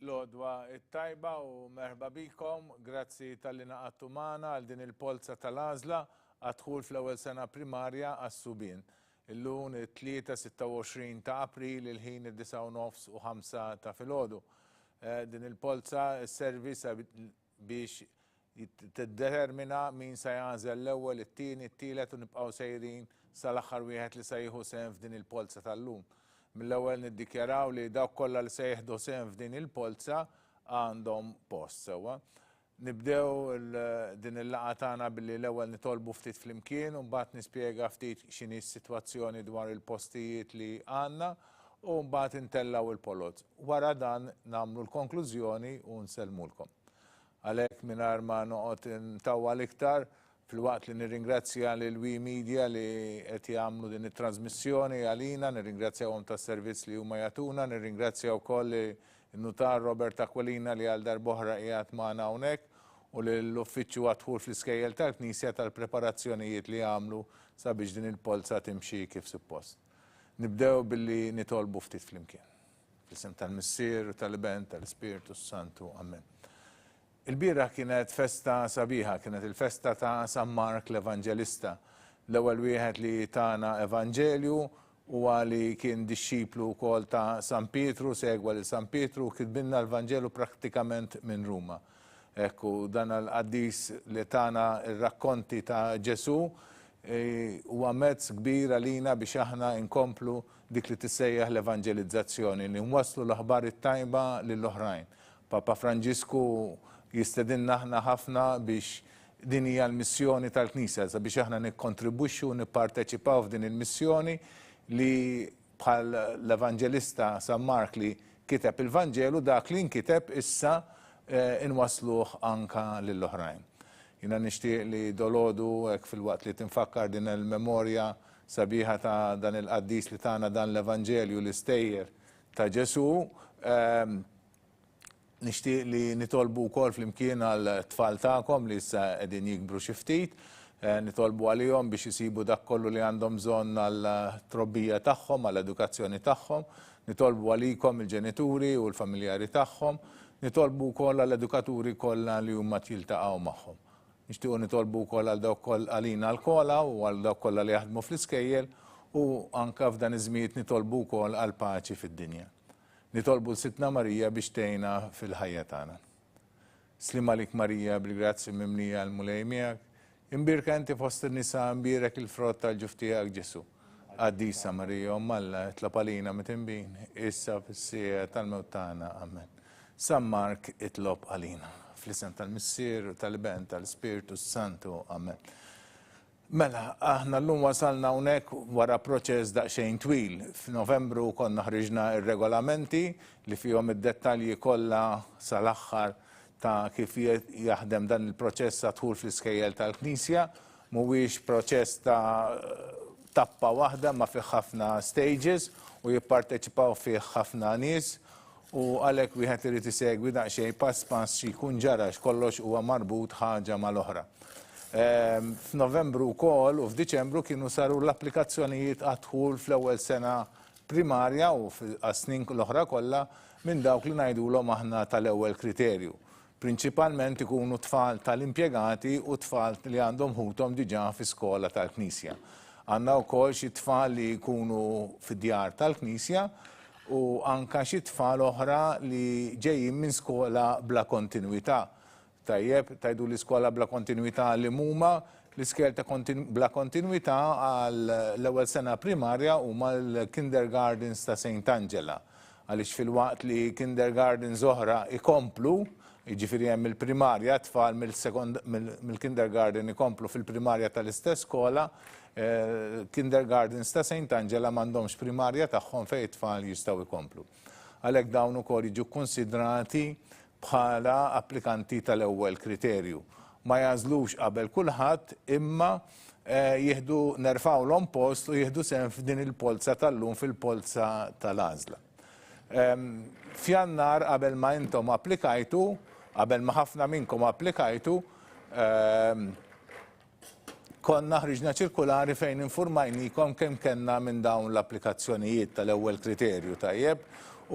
Lodwa it-tajba u merħba bikom, grazzi tal-li naqattu magħna għal din il-Polza tal-Għażla għad-dħul fl-ewwel sena primarja għas-Subien. Illum it-3-26 ta' April il-ħin id-9:30 u 5 ta' filgħodu. Din il-Polza sservi biex tiddetermina min se jagħżel l-ewwel, it-tieni, it-tielet u nibqgħu sejrin sal-aħħar wieħed li se jieħu sehem f'din il-Polza tal-lum. Mill-ewwel niddikjaraw li dawk kollha li se jieħdu sehem f'din il-polza għandhom post sewwa. Nibdew din il-laqgħa tagħna billi l-ewwel nitolbu ftit flimkien u mbagħad nispjega ftit x'inhi s-sitwazzjoni dwar il-postijiet li għandna u mbagħad intellaw il-polot. Wara dan nagħmlu l-konklużjoni u nsellmulkom. Għalhekk mingħajr ma noqgħod ntawwal iktar, fil-waqt li nirringrazzja lil wi Media li qed jagħmlu din it-trasmissjoni għalina, nirringrazzjahom tas-servizz li huma jagħtuna, nirringrazzja wkoll in-Nutar Robert Aquilina li għal darb'oħra qiegħed magħna hawnhekk u lill-Uffiċċju għad-Dħul fl-Iskejjel tal-Knisja tal-preparazzjonijiet li għamlu sabiex din il-polza timxi kif suppost. Nibdew billi nitolbu ftit flimkien. Fl-isem tal-Missier, tal-Ibn, tal-Ispiritu Santu. Amen. Il-bieraħ kienet festa sabiħa, kienet il-festa ta' San Mark l-Evanġelista. L-ewwel wieħed li tana Evanġelju huwa li kien dixxiplu wkoll ta' San Pietru, segwa lil San Pietru, kitbilna l-Evanġelu prattikament minn Ruma. Ekku dan l-qaddis li tana r-rakkonti ta' Ġesu huwa mezz kbir għalina biex aħna nkomplu dik li tissejjaħ l-evanġelizzazzjoni, li nwasslu l-aħbar it-tajba lill-oħrajn. Papa Franġisku jistedinna aħna ħafna biex din hija l-missjoni tal-Knisja, sabiex aħna nikkontribwixxu u nipparteċipaw f'din il-missjoni li bħal l-Evanġelista San Mark li kiteb il-Vanġelu dak li nkiteb issa inwasluh anka lill-oħrajn. Jiena nixtieq li dolodu hekk fil-waqt li tinfakkar din il-memorja sabiħa ta' dan il-qaddis li tagħna dan l-Evanġelju l-istejjer ta' Ġesu. Nixtieq li nitolbu wkoll flimkien għal tfal tagħkom li issa qegħdin jikbru xi ftit, nitolbu għalihom biex isibu dak kollu li għandhom bżonn għall trobbija tagħhom, għall edukazzjoni tagħhom, nitolbu għalikom il-ġenituri u l-familjari tagħhom, nitolbu wkoll għall edukaturi kollha li huma jiltaqgħu magħhom. Nixtiequ nitolbu wkoll għal dawk għalina l-kola u għal dawk kollha li jaħdmu fl-Iskejjel u anke f'dan iż-żmien nitolbu wkoll għal paċi fid-dinja. Nitolbu l-Sitna Marija biex tgħinna fil-ħajja tagħna. Slim għalik Marija bil-grazzi mimlija l-mulej miegħek, imbirka inti fost in-nisa imbirek il-frott tal-ġuf tiegħek Ġesu. Qaddisa Marija Omm Alla itlob għalina mitinbin, issa fis-sija tal-mewt tagħna. Amen. San Mark itlob għalina. Fl-isem tal-Missier, tal-Ibn, tal-Ispiritu Santu. Amen. Mela, aħna l-lum wasalna hawnhekk wara proċess daqsxejn twil. F'Novembru konna ħriġna r-regolamenti li fihom id-dettalji kollha sal-aħħar ta' kif jaħdem dan il-proċess ta' dħul fl-Iskejjel tal-Knisja. Mhuwiex proċess ta' tappa waħda ma fih ħafna stages u jipparteċipaw fih ħafna nies u għalhekk wieħed irid isegwi daqsxejn pass pass xi jkun ġara x'kollox huwa marbut ħaġa mal-oħra. F'Novembru wkoll u f'Diċembru kienu saru l-applikazzjonijiet għad-dħul fl-ewwel sena primarja u għas-snin l-oħra kollha minn dawk li ngħidulhom aħna tal-ewwel kriterju. Prinċipalment ikunu tfal tal-impjegati u tfal li għandhom ħuthom diġà fi-skola tal-Knisja. Għandna wkoll xi tfal li jkunu fid-djar tal-Knisja u anke xi tfal oħra li ġejjin minn skola bla kontinwità. Tajjeb, tajdu l-iskola bla kontinuità li huma l-iskel ta' bla kontinuità għal l-ewwel sena primarja huma l-kindergardens ta' St. Angela. Għaliex fil-waqt li kindergardens oħra ikomplu, jiġifieri hemm il-primarja tfal mill-kindergarten ikomplu fil-primarja tal-istess skola, kindergardens ta' St. Angela m'għandhomx primarja tagħhom fejn it-tfal jistgħu jkomplu. Għalhekk dawn ukoll jiġu kkunsidrati bħala applikanti tal-ewwel kriterju. Ma jażlux qabel kulħadd imma jieħdu nerfawlhom post u jieħdu sehem f'din il-polza tal-lum fil-polza tal-Għażla. F'Jannar qabel ma intom applikajtu, qabel ma ħafna minnkom applikajtu, konna ħriġna ċirkulari fejn infurmajnikom kemm kellna minn dawn l-applikazzjonijiet tal-ewwel kriterju tajjeb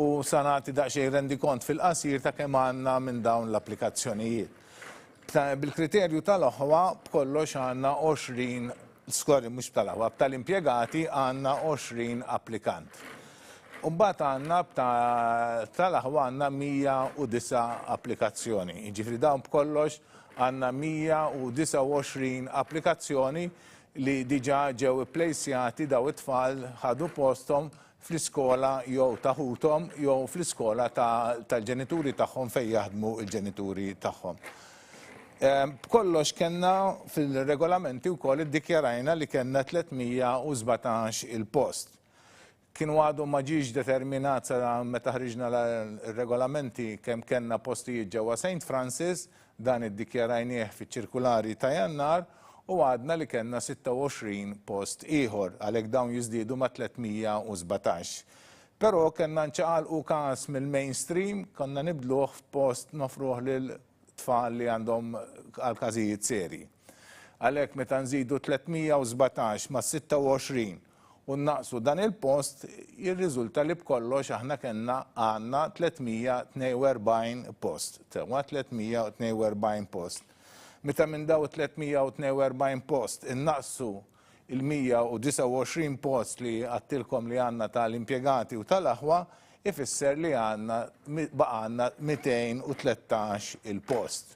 u sanati daqsxejn rendikont fil-qasir ta' kemm għandna minn dawn l-applikazzjonijiet. Bil-kriterju tal-oħwa b'kollox għandna 20 mhux tal-oħwa, tal-impjegati għandna 20 applikant. U mbagħad għandna tal-aħwa għandna 109 applikazzjoni. Jiġifieri dawn b'kollox għandna 129 applikazzjoni li diġà ġew ipplejsjati daw it-tfal ħadu posthom fl-iskola jew taħuthom jew fl-iskola tal-ġenituri tagħhom fejn jaħdmu l-ġenituri tagħhom. B'kollox kellna fil-regolamenti wkoll iddikjarajna li kellna 317 il-post. Kienu għadu ma ġiex determinat sa meta ħriġna l-regolamenti kemm kellna postijiet ġewwa St. Francis, dan iddikjarajnieh fiċ-ċirkulari ta' Jannar u għadna li kellna 26 post ieħor għalhekk dawn jiżdiedu ma' 317. Però kellna nċaqalqu każ mill-mainstream konna nibdluh f'post nofruh lil tfal li għandhom għal każijiet serji. Għalhekk meta nżidu 317 ma' 26 u naqsu dan il-post, jirriżulta li b'kollox aħna kellna għandna 342 post. 342 post. Meta minn daw 342 post innaqsu il-129 post li għattilkom li għandna tal-impjegati u tal-aħwa, ifisser li baqgħandna 213 il-post.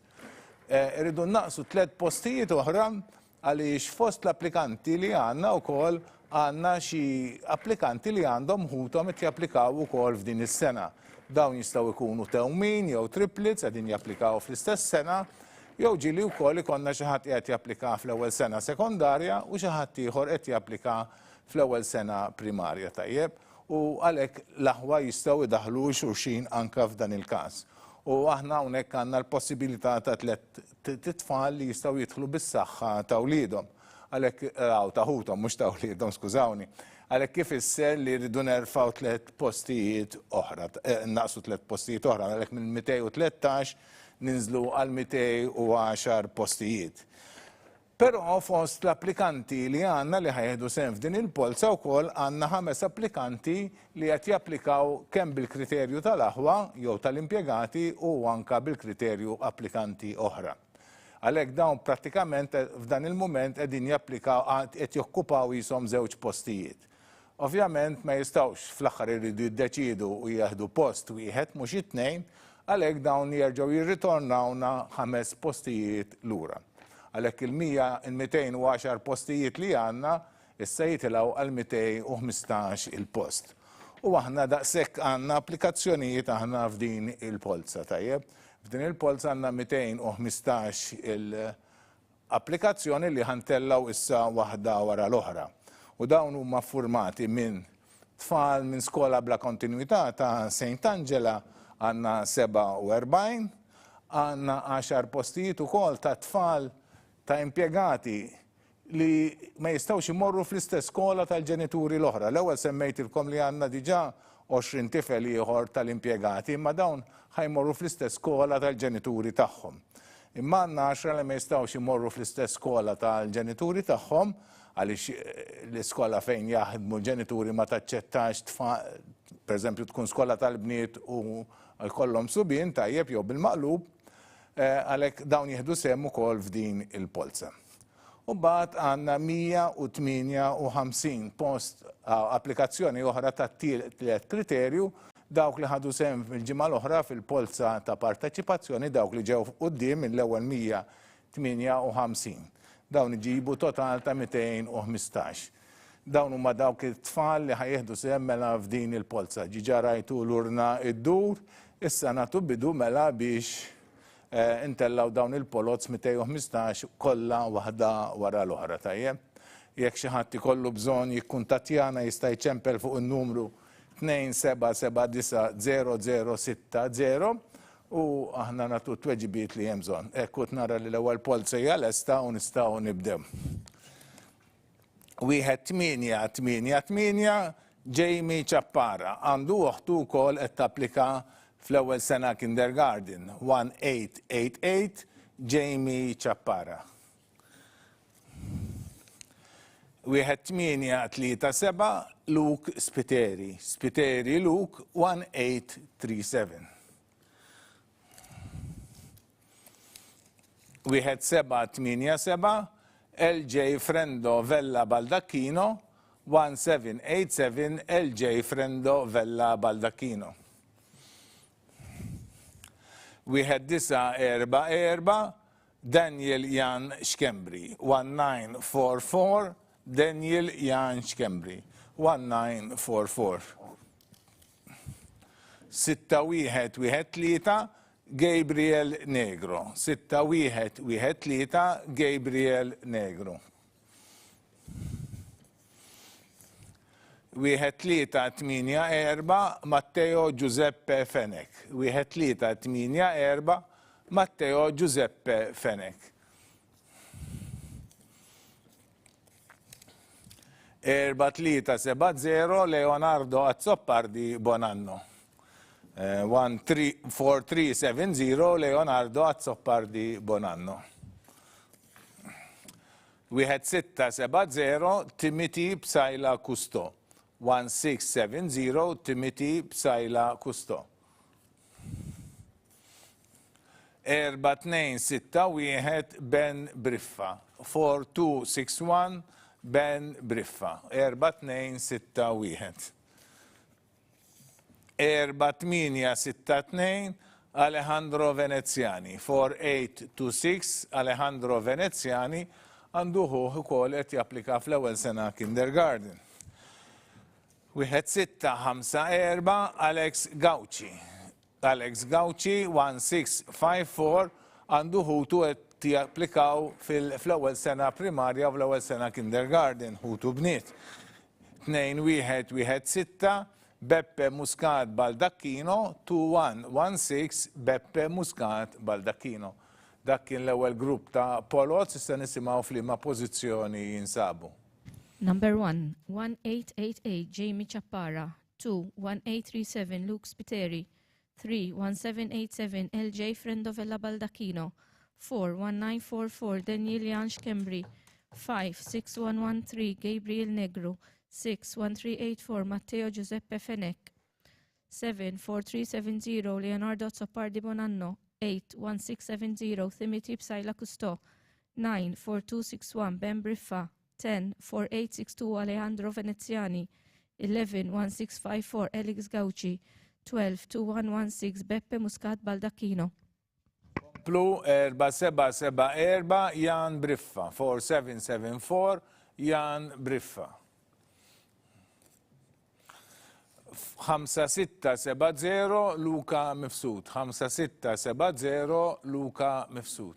Irridu naqsu 3 postijiet oħra għaliex fost l-applikanti li għandna wkoll għandna xi applikanti li għandhom ħuthom qed japplikaw ukoll f'din is-sena. Dawn jistgħu jkunu tewmin jew triplets qegħdin japplikaw fl-istess sena, jew ġieli wkoll ikollna xi ħadd qed japplika fl-ewwel sena sekondarja u xi ħadd ieħor qed japplika fl-ewwel sena primarja tajjeb u għalhekk l-aħwa jistgħu jdaħħlu xulxin anke f'dan il-każ. U aħna hawnhekk għandna l-possibilità ta' 3 tfal li jistgħu jidħlu bis-saħħa ta' wliedhom. Għalhekk taħuthom mhux ta' wliedhom skużawni. Għalhekk kif isser li rridu nerfgħu 3 postijiet oħra, naqsu 3 postijiet oħra, għalhekk minn 213 ninżlu għal 210 postijiet. Però fost l-applikanti li għandna li ħajħdu sehem f'din il-polza wkoll għandna 5 applikanti li qed japplikaw kemm bil-kriterju tal-aħwa jew tal-impjegati u anke bil-kriterju applikanti oħra. Għalhekk dawn prattikament f'dan il-mument qegħdin japplikaw qed jokkupaw ishom 2 postijiet. Ovvjament ma jistgħux fl-aħħar iridu jiddeċiedu u jieħdu post wieħed mhux it-tnejn, għalhekk dawn jerġgħu jirritornawna 5 postijiet lura. Għalhekk il-210 postijiet li għandna issa jitilgħu għal 215 il-post. U aħna daqshekk għandna applikazzjonijiet aħna f'din il-polza tajjeb. F'din il-polza għandna 215 il-applikazzjoni li ħantellaw issa waħda wara l-oħra. U dawn huma ffurmati minn tfal minn skola bla kontinwità ta' St. Angela għandna 47, għandna 10 postijiet ukoll ta' tfal ta' impjegati li ma jistgħux imorru fl-istess skola tal-ġenituri l-oħra. L-ewwel semmejtilkom li għandna diġà 20 tifel ieħor tal-impjegati, imma dawn ħajmorru fl-istess skola tal-ġenituri tagħhom. Imma għandna 10 li ma jistgħux imorru fl-istess skola tal-ġenituri tagħhom għaliex l-iskola fejn jaħdmu l-ġenituri ma taċċettax pereżempju tkun skola tal-bniet u jkollhom subien tajjeb jew bil-maqlub, għalhekk dawn jieħdu sehem ukoll f'din il-polza. U mbagħad għandna 158 post applikazzjoni oħra ta' tliet kriterju dawk li ħadu sehem fil-ġimgħa l-oħra fil-polza ta' parteċipazzjoni dawk li ġew quddiem mill-ewwel 158. Dawn iġibu total ta' 215. Dawn huma dawk it-tfal li ħajjeħdu sehem mela f'din il-polza. Ġiġa rajtu l-urna id-dur, issa nagħtu bidu mela biex intellaw dawn il-polots 215 kollha waħda wara l-oħra tajjeb. Jekk xi ħadd ikollu bżonn jikkuntattjana jista' jċempel fuq in-numru 27790060 u aħna nagħtu tweġibiet li hemm bżonn. Hekk nara li l-ewwel polza hija lesta u nistgħu nibdew. Wieħed 888 Jamie Chappara għandu uħtu wkoll qed tapplika fl-ewwel sena kindergarten 1888 Jamie Chappara. 1837 Luke Spiteri. Spiteri Luke 1837. 1787 LJ Frendo Vella Baldacchino 1787 LJ Frendo Vella Baldacchino. 1944 Daniel Jan Xkembri 1944 Daniel Jan Xkembri 1944. 6113 Gabriel Negro 6113 Gabriel Negro. 1384 Matteo Giuseppe Fenek 1384 Matteo Giuseppe Fenek. 4370 Leonardo Azzopardi Bonanno 4370 Leonardo Azzopardi Bonanno. 1670 Timothy Psajla Kusto 1670 Timothy Psajla Kusto. 4261 Ben Briffa 4261 Ben Briffa 4261. 4862 Alejandro Veneziani 4826 Alejandro Veneziani għanduħu ukoll qed japplika fl-ewwel sena kindergarten. 1654 Alex Gauci. Alex Gauci 1654 għanduħu qed japplikaw fl-ewwel sena primarja u fl-ewwel sena kindergarten ħutu bniet. 2116 Beppe Muscat Baldacchino 2116 Beppe Muscat Baldacchino. Dak kien l-ewwel grupp ta' polot, issa nisimgħu f'liema pożizzjoni jinsabu. Number 1, 1888 Jamie Chappara, 2, 1837 Luke Spiteri, 3, 1787 LJ Frendovella Baldacchino, 4, 1944 Daniel Jan Xkembri, 5, 6113 Gabriel Negro, 6, 1384 Matteo Giuseppe Fenek, 7, 4370 Leonardo Azzopardi Bonanno, 8, 1670 Timothy Psajla Kusto, 9, 4261 Ben Briffa, 10, 4862 Alejandro Veneziani, 11, 1654 Alex Gauci, 12, 2116 Beppe Muscat Baldacchino. Plu 4774 Jan Briffa 4774 Jan Briffa. 5670 Luka Mifsud 5670 Luka Mifsud.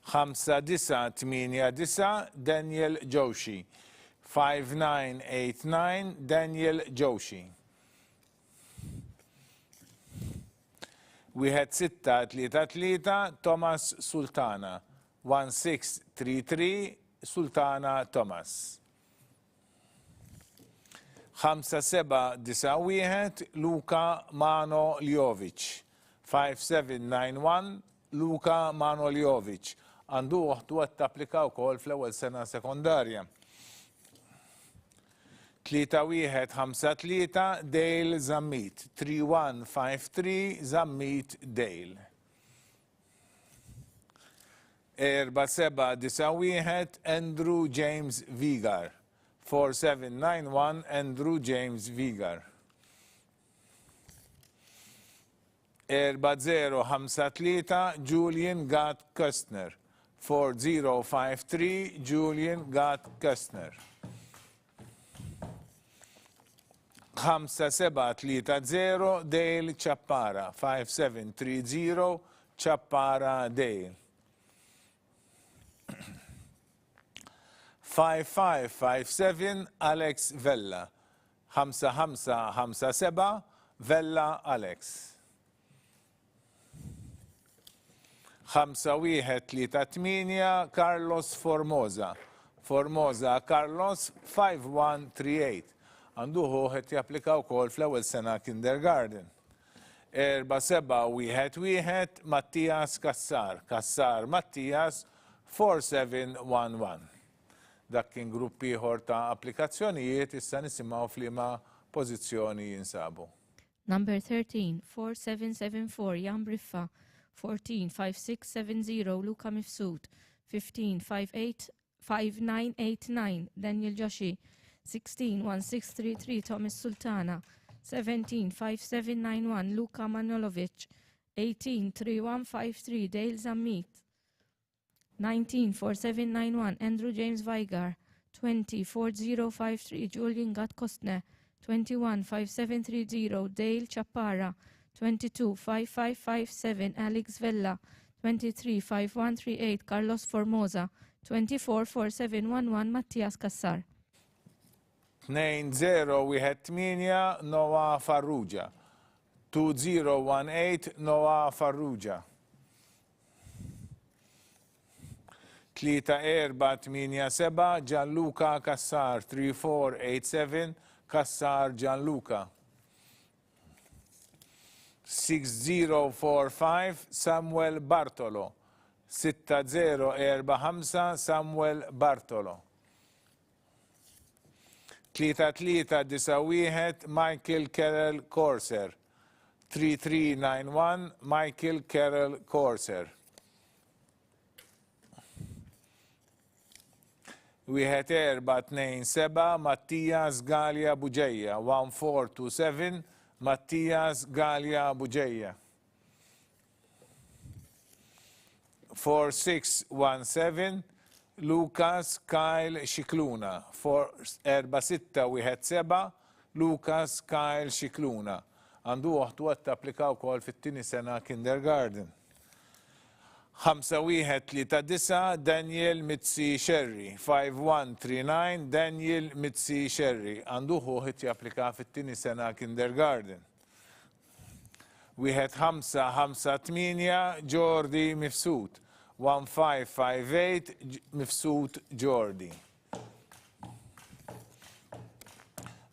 5989 Daniel Joshi 5989 Daniel Joshi. 1633 Thomas Sultana 1633 Sultana Thomas. 5791 Luka Manoljovic 5791 Luka Manoljovic għandu uħtu għat applika wkoll fl-ewwel sena sekondarja. 3153 Dale Zammit 3153 Zammit Dale. 4791 Andrew James Vigar 4791 Andrew James Vigar. 4053 Julian Gott Kustner 4053 Julian Gott Kustner. 5730 Dale Chappara 5730 Chappara Dale. 5557 Alex Vella 5557 Vella Alex. 5138 Carlos Formosa Formosa Carlos 5138 għanduħu qed japplika wkoll fl-ewwel sena kindergarten. 4711 Mattias Kassar Kassar Mattias 4711. Dak kien grupp ieħor ta' applikazzjonijiet, issa nisimgħu f'liema pożizzjoni jinsabu. Number 13, 4774, Jan Briffa. 14, 5670, Luka Mifsud. 15, 5989, Daniel Joshi. 16, 1633, Thomas Sultana. 17, 5791, Luka Manolovic. 18, 3153, Dale Zammit. 19, 4791, Andrew James Vigar. 20, 4053, Julian Gatkostner. 21, 5730, Dale Chappara. 22, 5557, Alex Vella. 23, 5138, Carlos Formosa. 24, 4711, Mattias Kassar. 2018 Noah Farrugia. 2018 Noah Farrugia. 3487 Gianluca Kassar. 3487 Kassar Gianluca. 6045 Samuel Bartolo. 6045 Samuel Bartolo. 3391 Michael Carroll Corser. 3391 Michael Carroll Corser. 1427 Mattias Galia Buġeja. 1427 Mattias Galia Buġeja. 4617 Lucas Kyle Xikluna. 4617 Lucas Kyle Xikluna. Għandu uħtu għatta applikaw kol fit-tini sena kindergarten. 5139 Daniel Mitzi Sherry. 5139 Daniel Mitzi Sherry. Għandu uħt japplika fit-tini sena kindergarten. 1558 Jordi Mifsud. 1558 Mifsud Jordi.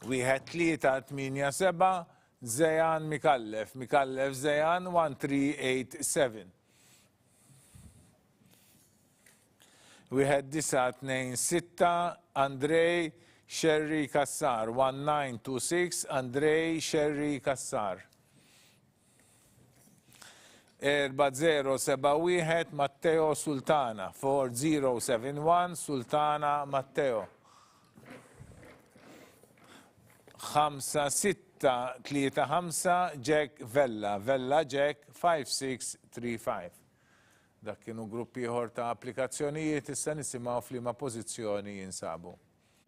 1387 Zejan Mikallef. Mikallef Zejan 1387. 1926 Andrej Sherry Kassar. 1926 Andrej Sherry Kassar. 4071 Matteo Sultana. 4071 Sultana Matteo. 5635 Jack Vella. Vella Jack 5635. Dak kienu gruppi ieħor ta' applikazzjonijiet, issa nisimgħu f'liema pożizzjoni jinsabu.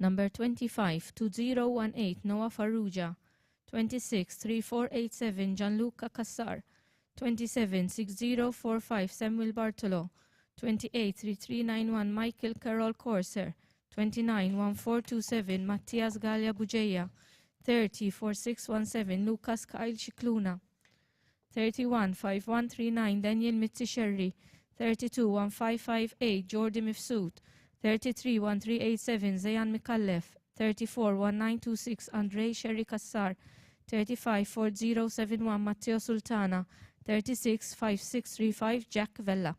Number 25, 2018, Noah Farrugia. 26, 3487, Gianluca Kassar. 27, 6045, Samuel Bartolo. 28, 3391, Michael Carroll Corser. 29, 1427, Mattias Galia Buġeja. 30, 4617, Lucas Kyle Xikluna. 31, 5139, Daniel Mitzi Sherry. 32, 1558, Jordi Mifsud. 33, 1387, Zayan Mikallef. 34, 1926, Andrei Sherry Kassar. 35, 4071, Matteo Sultana. 36, 5635, Jack Vella.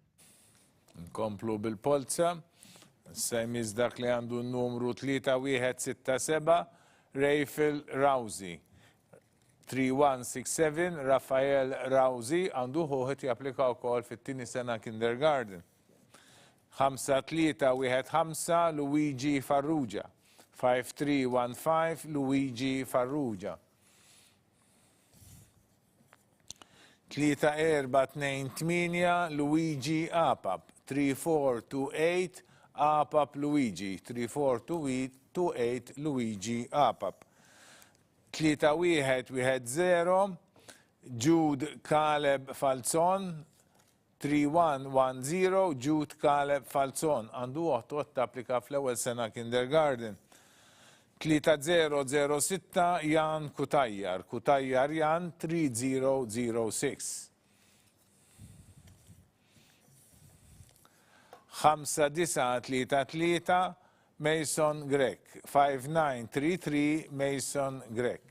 Nkomplu bil-Polza. Sejmiż dak li għandu n-numru 3167 Rayfel Rawzi. 3167 Rafael Rawzi għandu ħuħet japplika wkoll fit-tieni sena kindergarten. 5315 Luigi Farrugia. 5315 Luigi Farrugia. 3428 Luigi Apap. 3428 Apap Luigi. 3428 Luigi Apap. 3110 Jude Caleb Falzon. 3110 Jude Caleb Falzon. Għandu għot applika fl-ewwel sena kindergarten. 3006 Jan Kutajjar. Kutajjar Jan 3006. 5933 Mason Grek. 5933 Mason Grek.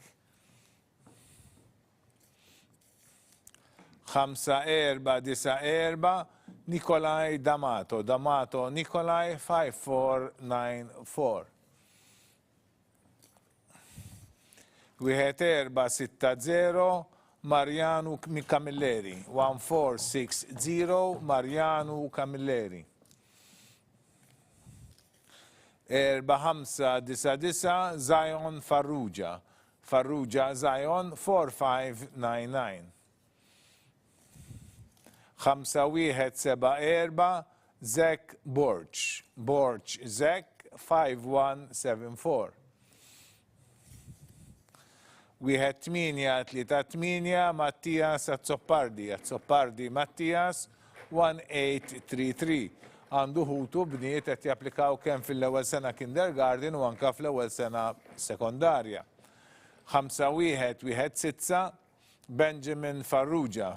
5494 Nikolaj D'Amato Nikolaj 5494. Wieħed 460 Marjanu Camilleri 1460 Marjanu Camilleri. 4599 Zion Farrugia Zion 4599. 5174 Zek Borch Zek 5174. Wieħed 838 Mattias Azzopardi Mattias 1833. Għandu ħutu bniet qed japplikaw kemm fil-ewwel sena kindergarten u anke fl-ewwel sena sekondarja. 5116 Benjamin Farrugia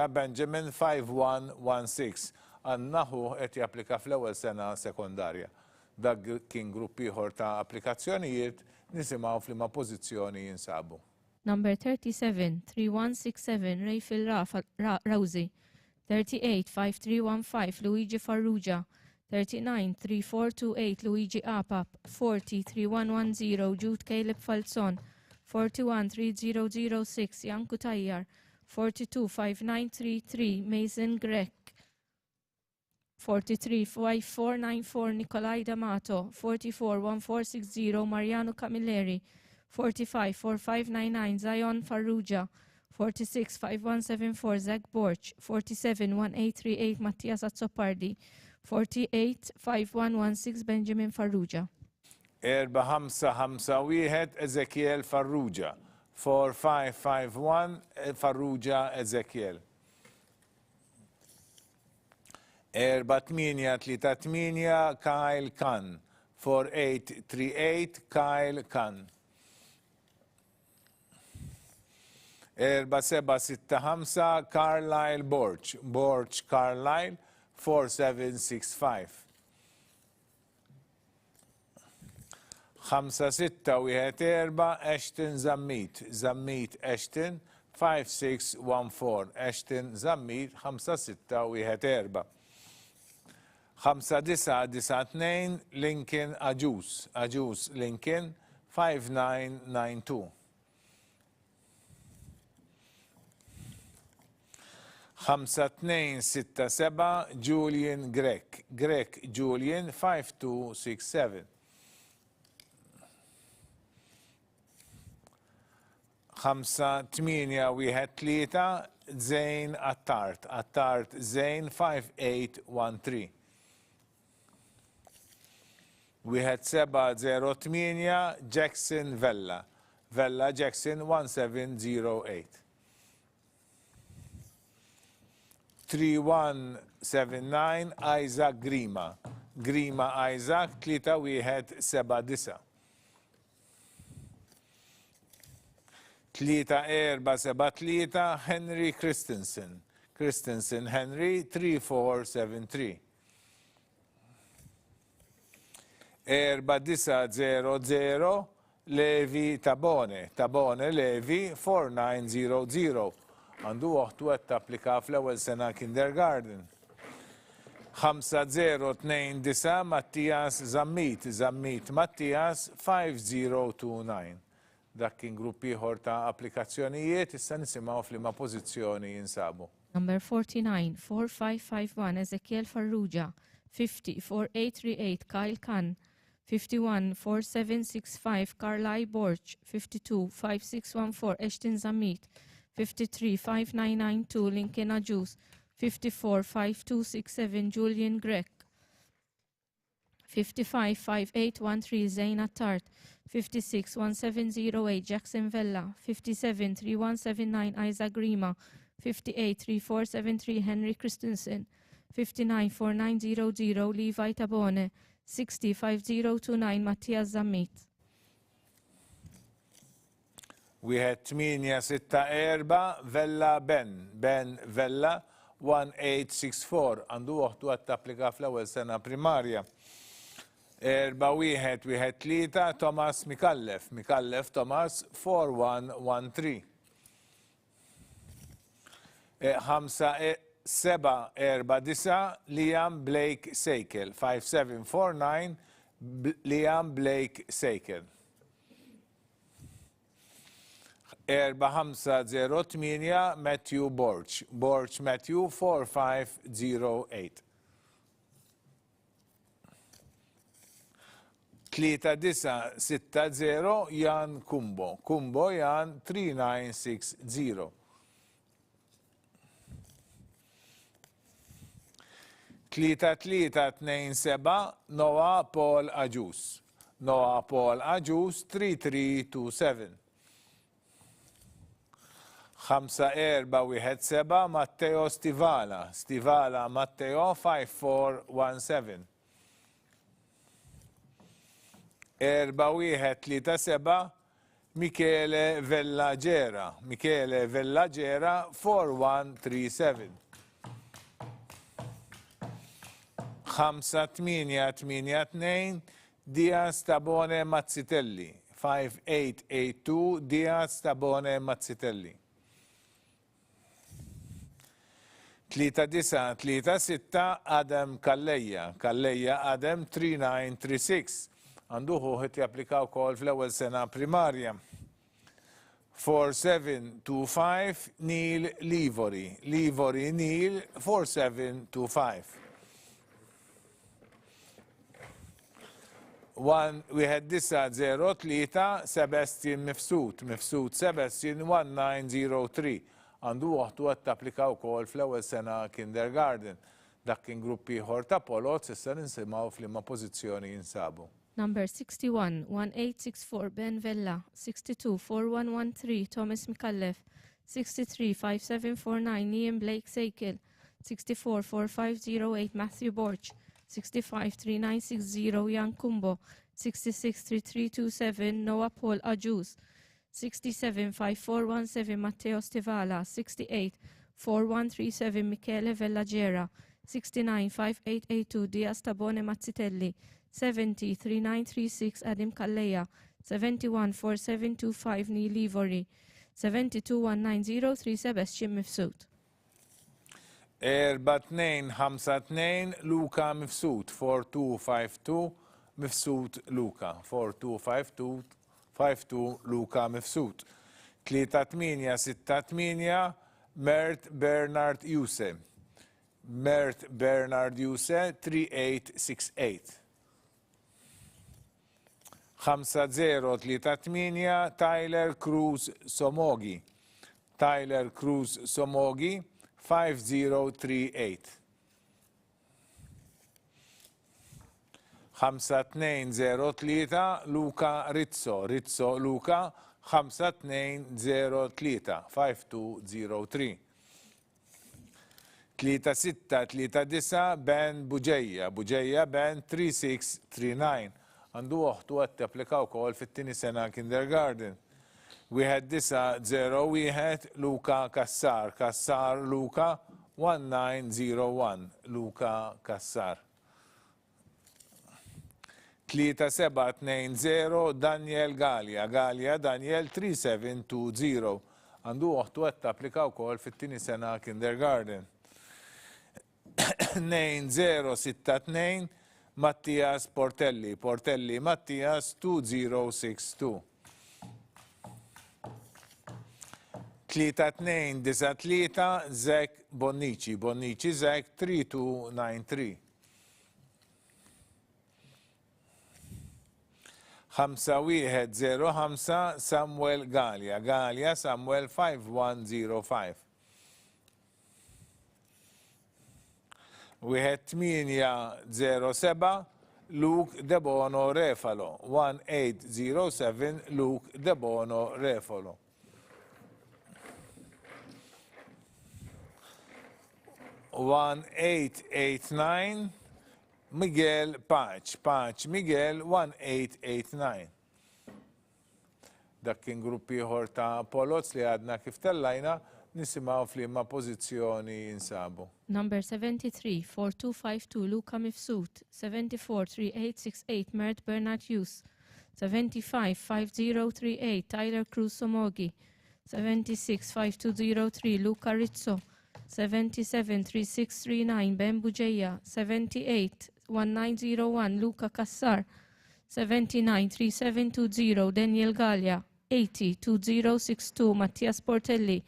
Benjamin 5116. Għannaħu qed japplika fl-ewwel sena sekondarja. Dak kien grupp ieħor ta' applikazzjonijiet. Nisimgħu f'liema pożizzjoni jinsabu. Number 37, 3167, Rayfil Rauzi. 38, 5315, Luigi Farrugia. 39, 3428, Luigi Apap. 40, 3110, Jude Caleb Falzon. 41, 3006, Janku Tajjar. 42, 5933, Mason Grek. 43, 5494, Nikolaj D'Amato. 44, 1460, Mariano Camilleri. 45, 4599, Zion Farrugia. 46, 5174, Zach Borch. 47, 1838, Mattias Azzopardi. 48, 5116, Benjamin Farrugia. 4551 Ezekiel Farrugia. 4551 Farrugia Ezekiel. 4838 Kyle Khan. 4838 Kyle Khan. 4765 Carlisle Borch Carlisle 4765. 5614 Ashton Zammit Ashton 5614 Ashton Zammit 5614. 5992 Lincoln Aġus Lincoln 5992. 5267 Julian Grek Julian 5267. 5813 Zain Attart Zain 5813. 1708 Jackson Vella Jackson 1708. 3179 Isaac Grima Isaac 3179. 3473 Henry Christensen Henry 3473. 4900 Levi Tabone Levi 4900. Għandu uħtu għed tapplika fl-ewwel sena kindergarten. 5029 Mattias Zammit Mattias 5029. Dak kien grupp ieħor ta' applikazzjonijiet, issa nisimgħu f'liema pożizzjoni jinsabu. Number 49, 4551, Ezekiel Farrugia. 50, 4838, Kyle Khan. 51, 4765, Carlisle Borch. 52, 5614, Ashton Zammit. 53, 5992, Lincoln Aġus. 54, 5267, Julian Grek. 55, 5813, Zain Attart. 56, 1708, Jackson Vella. 57, 3179, Isaac Grima. 58, 3473, Henry Christensen. 59, 4900, Levi Tabone. 60, 5029, Mattias Zammit. 1864 Vella Ben Vella 1864. Għandu uħtu għat tapplika fl-ewwel sena primarja. 4113 Thomas Mikallef Thomas 4113. 5749 Liam Blake Sejkel. 5749 Liam Blake Sejkel. 4508 Matthew Borch. Borch Matthew 4508. 3960 Jan Kumbo. Kumbo Jan 3960. 3327 Noah Paul Aġus. Noah Paul Aġus 3327. 5417 Matteo Stivala. Stivala Matteo 5417. 4137 Michele Vellagera. Michele Vellagera 4137. 5882 Diaz Tabone Mazzitelli. 5882 Diaz Tabone Mazzitelli. 3936 Adam Kalleja. Kalleja Adam 3936. Għanduħu ħit japplikaw kol fl-ewwel sena primarja. 4725 Neil Livori. Livori Neil 4725. Wieħed 903 Sebastian Mifsud. Mifsud Sebastian 1903. Għandu waħtu għat tapplikaw kol fl-ewwel sena kindergarten. Dak kien gruppi ħor ta' polot, issa ninsimaw fl-imma pożizzjoni jinsabu. Number 61, 1864 Ben Vella, 62 4113 Thomas Mikallef, 63 5749 Ian Blake Sejkel, 64 4508 Matthew Borch, 65 3960 Jan Kumbo, 66 3327 Noah Paul Aġus, 67 5417 Matteo Stivala, 68 4137 Michele Vellagera, 69 5882 Diaz Tabone Mazzitelli, 70 3936 Adam Kalleja, 71 4725 Neil Livori, 72 1903 Sebastian Mifsud. 4252 Luka Mifsud. 4252 Mifsud Luka. 4252 Luka Mifsud. 3868 Mert Bernard Juse. Mert Bernard Juse 3868. 5038 Tyler Cruz Somogi. Tyler Cruz Somogi 5038. 5203 Luca Rizzo. Rizzo Luca 5203 5203. 3639 Ben Buġeja. Buġeja Ben 3639. Għandu uħtu għatti applikaw kol fit-tini sena kindergarten. 1901 Luka Kassar. Kassar Luka 1901. Luka Kassar. 3720 Daniel Galia. Galia Daniel 3720. Għandu uħtu għatti applikaw kol fit-tini sena kindergarten. 2062 Mattias Portelli. Portelli Mattias 2062. 3293 Zek Bonnici. Bonnici Zek 3293. 5105 Samuel Galia. Galia Samuel 5105. 1807 Luke Debono Refalo. 1807 Luke Debono Refalo. 1889 Miguel Paċ. Paċ Miguel 1889. Dak kien gruppi ieħor ta' polots li għadna kif tellajna nisimaw fl-imma pożizzjoni jinsabu. Number 73, 4252 Luka Mifsud, 74 3868 Mert Bernard Hughes, 75 5038 Tyler Cruz Somogi, 76 5203 Luka Rizzo, 773639 Ben Buġeja, 781901 Luca Kassar, 793720 Daniel Gallia, 802062 Mattias Portelli,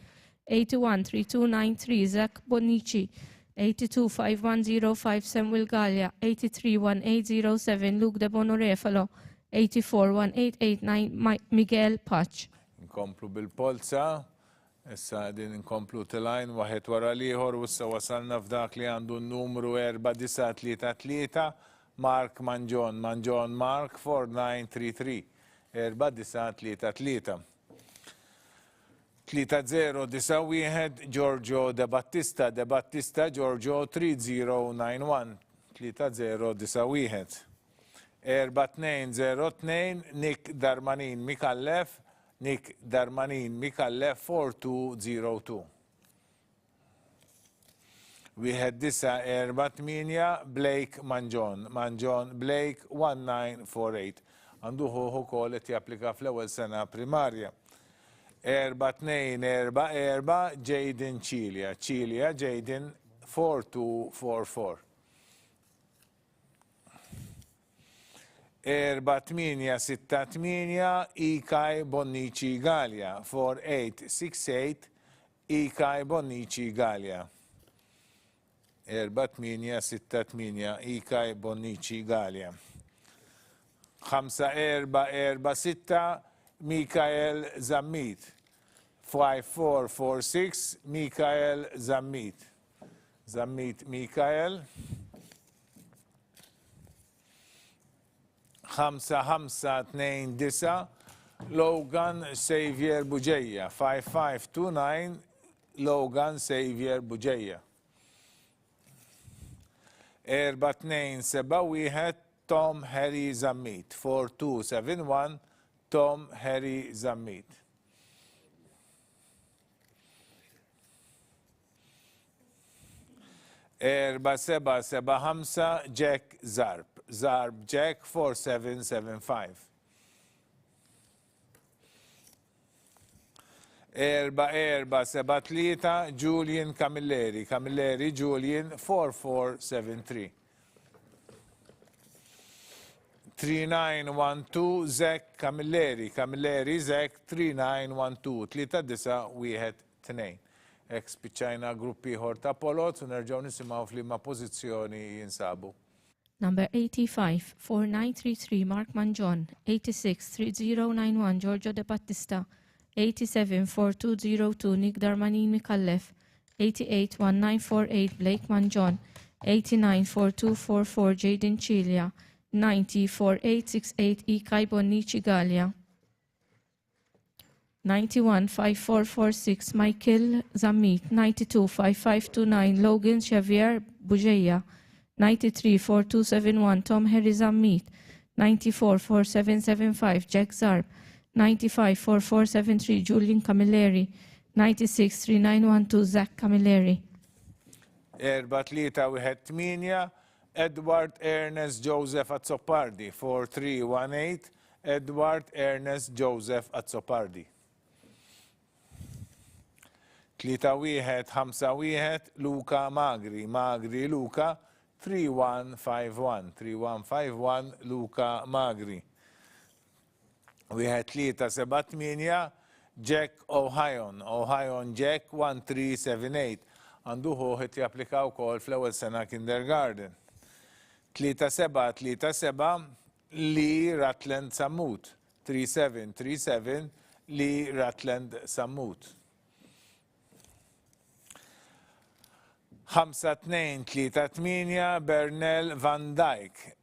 813293 Zach Bonici, 825105 Samuel Gallia, 831807 Luke de Bonorefalo, 841889 Miguel Patch. Nkomplu bil-Polza, issa din nkomplu tilajn waħed wara liħor u issa wasalna f'dak li għandu n-numru 4933 Mark Manjon Mark 4933 4933 3091 Giorgio De Battista Giorgio 3091 3091 4202 Nick Darmanin Mikallef 4202 Wieħed 948 Blake Manjon Blake 1948 għanduħu ukoll qed japplika fl-ewwel sena primarja. 4244 Jaden Cilia Jaden 4244 4868 Ikaj Bonnici Gallia 4868 Ikaj Bonnici Gallia 4868 Ikaj Bonnici Gallia 5446 Mikael Zammit 5446 Mikael Zammit Mikael 5529 Logan Xavier Buġeja 5529 Logan Xavier Buġeja 4271 Tom Harry Zammit 4271 Tom Harry Zammit 4775 Jack Zarb Jack 4775 4473 Julian Camilleri Julian 4473 3912 Zach Camilleri Zach 3912 3912 Spiċċajna gruppi ħor ta' polot u nerġgħu nisimgħu f'liema pożizzjoni jinsabu. Number 85, 4933 Mark Manjon, 86 3091 Giorgio De Battista, 87 4202 Nick Darmanin Mikallef, 88 1948 Blake Manjon, 89 4244 Jaden Cilia, 90 4868 Ikaj Bonnici Gallia, 91 5446 Michael Zammit, 92 5529 Logan Xavier Buġeja, 93 4271 Tom Harry Zammit, 94 4775 Jack Zarb, 95 4473 Julian Camilleri, 96 3912 Zach Camilleri. 4318 Edward Ernest Joseph Azzopardi 4318 Edward Ernest Joseph Azzopardi 3151 Luca Magri Luca 3151 Luca Magri 1378 Jack Ohion Jack 1378 għanduħu ħet japplikaw kol fl-ewwel sena kindergarten 3737 Lee Ratland Sammut 3737 Lee Ratland Sammut 5238 Bernal Van Dyke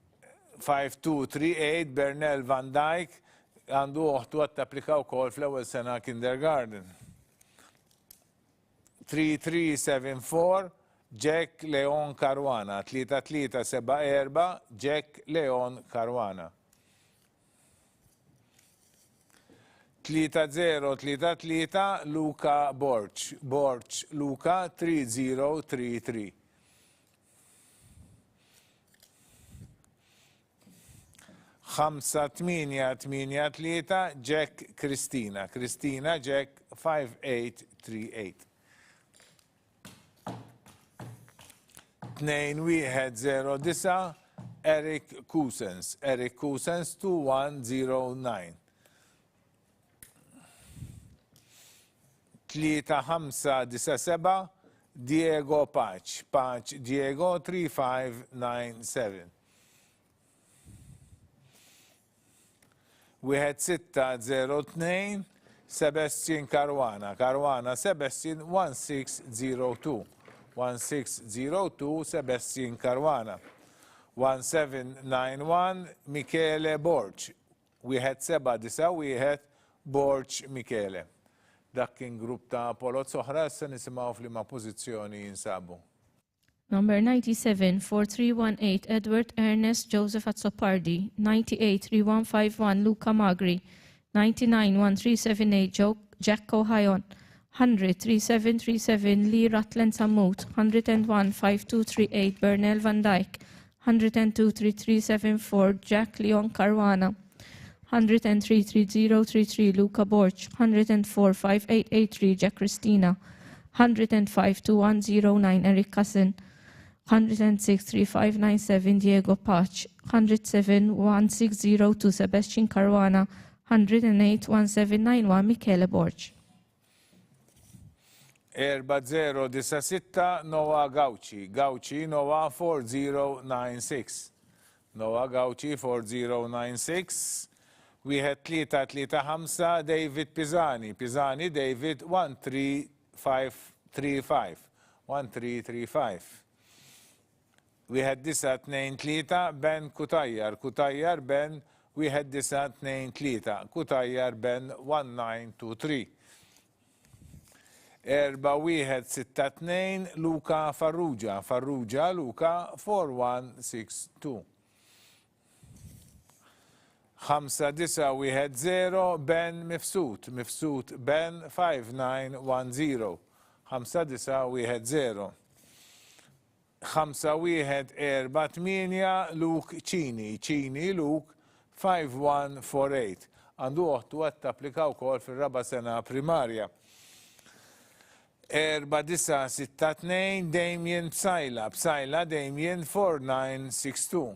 5238 Bernal Van Dyke għandu uħtu għat applikaw kol fl-ewwel sena kindergarten 3374 Jack Leon Caruana 3374 Jack Leon Caruana 3033 Luca Borch Luca 3033 5883 Jack Christina Jack 5838 2109 Eric Cousins 2109. 3597 Diego Pac Diego 3597. 1602 Sebastian Caruana Sebastian 1602 Sebastian Caruana. 1791 Michele Borch 1791 Borch Michele. Dak kien grupp ta' polot soħra, issa nisimgħu f'liema pożizzjoni jinsabu. Number 97, 4318, Edward Ernest Joseph Azzopardi. 98, 3151, Luca Magri. 99, 1378, Jack O'Hayon. 100, 3737, Lee Rutland Samut. 101, 5238, Bernal Van Dyke. 102, 3374, Jack Leon Caruana. 103, 3033, Luca Borch. 104, 5883, Jack Christina. 105, 2109, Eric Cassin. 106, 3597, Diego Pac. 107, 1602, Sebastian Caruana. 108, 1791, Michele Borch. 4096 Noah Gauci Noah 4096. Noah Gauci 4096. 1335 David Pisani David 1335. 1335. 1923 Ben Kutajjar Ben 1923 Kutajjar Ben 1923. 4162 Luca Farrugia Luca 4162. 5910 Ben Mifsut Ben 5910. 5910. 5148 Luke Cini Luke 5148. Għandu uħtu għed tapplika wkoll fil-raba sena primarja. 4962 Damien Psajla Damien 4962.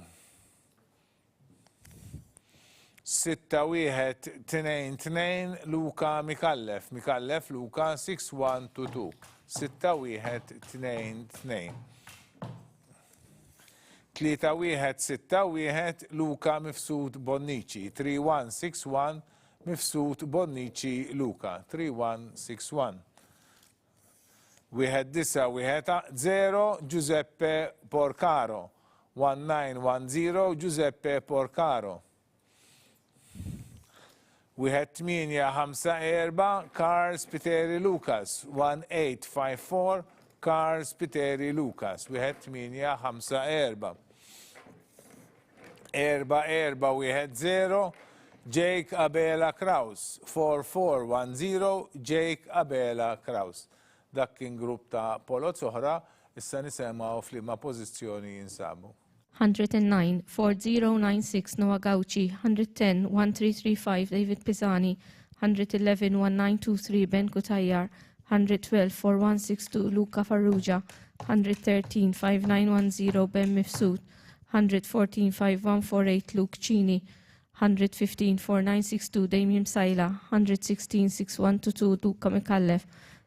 6122 Luka Mikallef Luka 6122. 6122. 3161 Luka Mifsud Bonnici 3161 Mifsud Bonnici Luka 3161. 1910 Giuseppe Porcaro 1910 Giuseppe Porcaro. 1854 Carl Spiteri Lucas 1854 Carl Spiteri Lucas 1854. 4410 Jake Abela Kraus 4410 Jake Abela Kraus. Dak kien grupp ta' polot soħra, issa nisemgħu f'liema pożizzjoni jinsabu. 109, 4096, Noah Gauci. 110, 1335, David Pisani. 111, 1923, Ben Kutajjar. 112, 4162, Luca Farrugia. 113, 5910, Ben Mifsud. 114, 5148, Luke Cini. 115, 4962, Damien Psajla. 116, 6122, Luca Mikallef.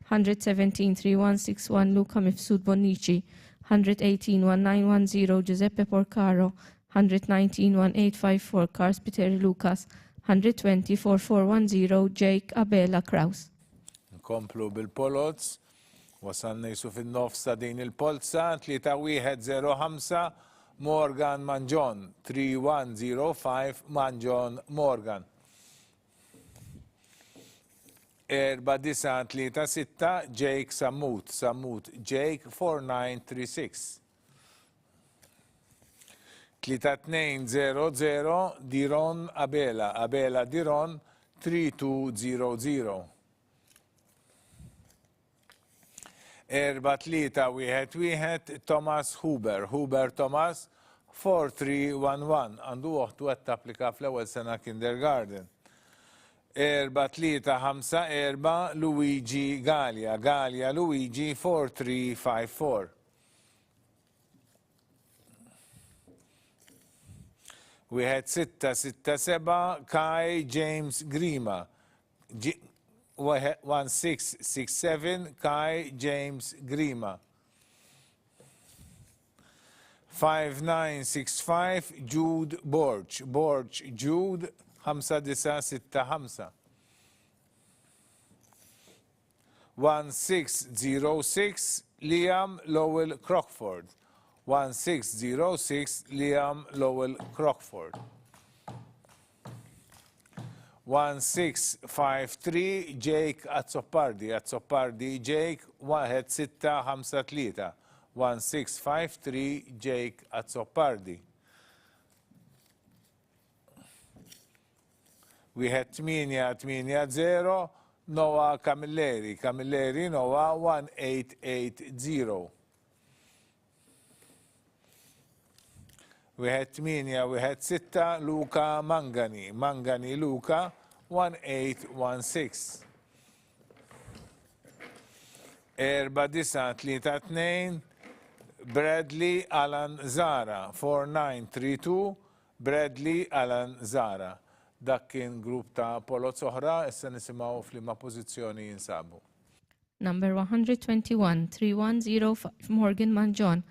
117, 3161, Luca Mifsud Bonnici. 118, 1910, Giuseppe Porcaro. 119, 1854, Carl Spiteri Lucas. 120, 4410, Jake Abela Kraus. Nkomplu bil-polots, wasalna jisu fin-nofsa din il-Polza, 3105 Morgan Manjon, 3105 Manjon Morgan. 4936 Jake Samut Jake 4936. 3200 Diron Abela Diron 3200. 4311 Thomas Huber Thomas 4311. Għandu uħtu għed tapplika fl-ewwel sena kindergarten. 4354 Luigi Galia Luigi 4354. Wieħed 667 Kai James Grima. 1667 Kai James Grima. 5965 Jude Borch. Borch Jude 5965. 1606 Liam Lowell Crockford. 1606 Liam Lowell Crockford. 1653 Jake Azzopardi. Azzopardi Jake 1653. 1653 Jake Azzopardi. Wieħed 880 Noah Camilleri. Camilleri Noah 1880. Wieħed 816 Luca Mangani. Mangani Luca 1816. 4932 Bradley Alan Zara. 4932 Bradley Alan Zara. Dak kien grupp ta' polot oħra, issa nisimgħu f'liema pożizzjoni jinsabu. Number 121, 3105 Morgan Manjon.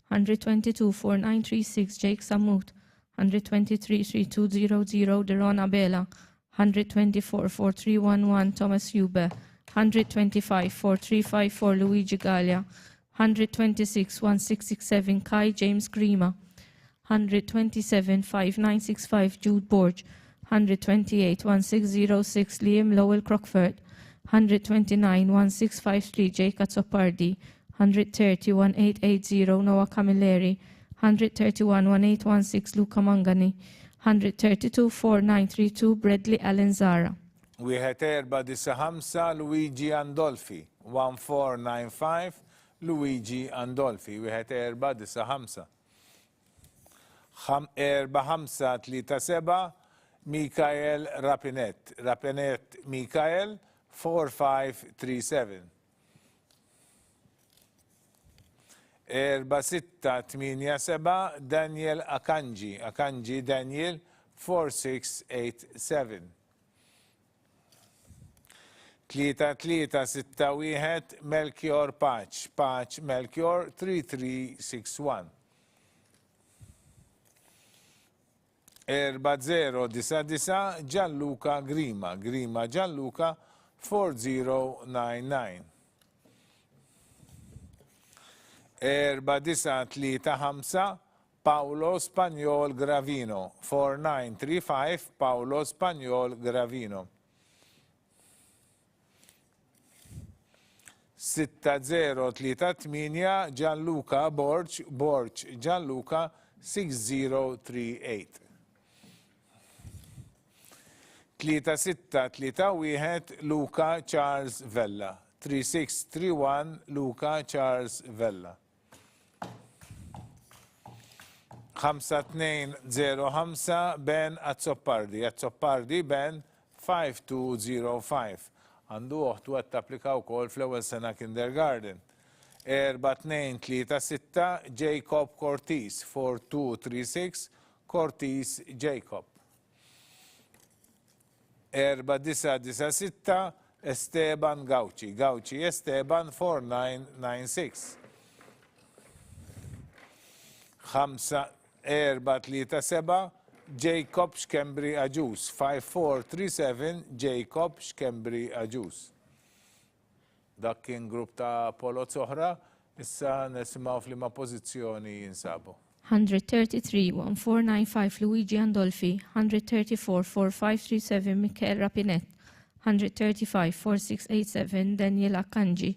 122, 4936 Jake Samut. 123, 3200 Derona Bela. 124, 4311 Thomas Hube. 125, 4354 Luigi Gallia. 126, 1667 Kai James Grima. 127, 5965 Jude Borge. 128, 1606 Liam Lowell Crockford. 129, 1653 Jake Azzopardi. 130, 1880 Noah Camilleri. 131, 1816 Luca Mangani. 132, 4932 Bradley Allen Zara. Wieħed 495 Luigi Andolfi. 1495 Luigi Andolfi. Wieħed 495. 4537 Mikael Rapinet. Rapinet Mikael 4537. 4687 Daniel Akanji. Akanji Daniel 4687. 3361 Melchior Patch. Patch Melchior 3361. 4099 Gianluca Grima. Grima Gianluca 4099. 4935 Paolo Spagnol Gravino. 4935 Paolo Spagnol Gravino. 6038 Gianluca Borch. Borch Gianluca 6038. 3631 Luca Charles Vella. 3631 Luca Charles Vella. 5205 Ben Azzopardi. Azzopardi Ben 5205. Għandu uħtu għed tapplika wkoll fl-ewwel sena kindergarten. 4236 Jacob Cortis. 4236 Cortis Jacob. 4996 Esteban Gauci. Gauci Esteban 4996. 5437 Jacob Xkembri Aġus. 5437 Jacob Xkembri Aġus. Dak kien grupp ta' polot oħra, issa nisimgħu f'liema pożizzjoni jinsabu. 133, 1495 Luigi Andolfi. 134, 4537 Michael Rapinet. 135, 4687 Daniel Akanji.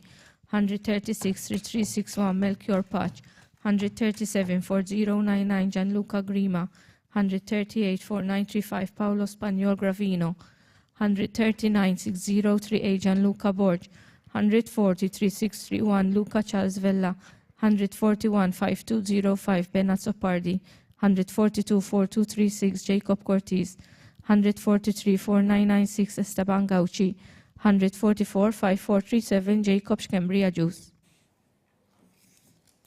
136, 3361 Melchior Patch. 137, 4099 Gianluca Grima. 138, 4935 Paolo Spagnol Gravino. 139, 6038 Gianluca Borge. 140, 3631 Luca Charles Vella. 141, 5205 Ben Azzopardi. 142, 4236 Jacob Cortis. 143, 4996 Esteban Gauci. 144, 5437 Jacob Xkembri Aġus.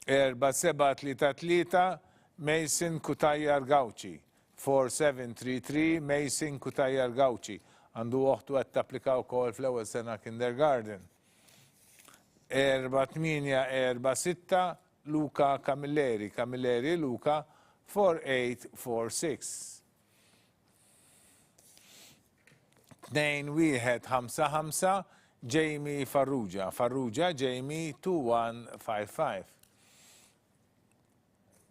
4733 Mason Kutajjar Gauci. 4733 Mason Kutajjar Gawċi. Għandu uħtu għed tapplika wkoll fl-ewwel sena kindergarten. 4846 Luka Camilleri. Camilleri Luka 4846. 2155 Jamie Farrugia. Farrugia Jamie 2155.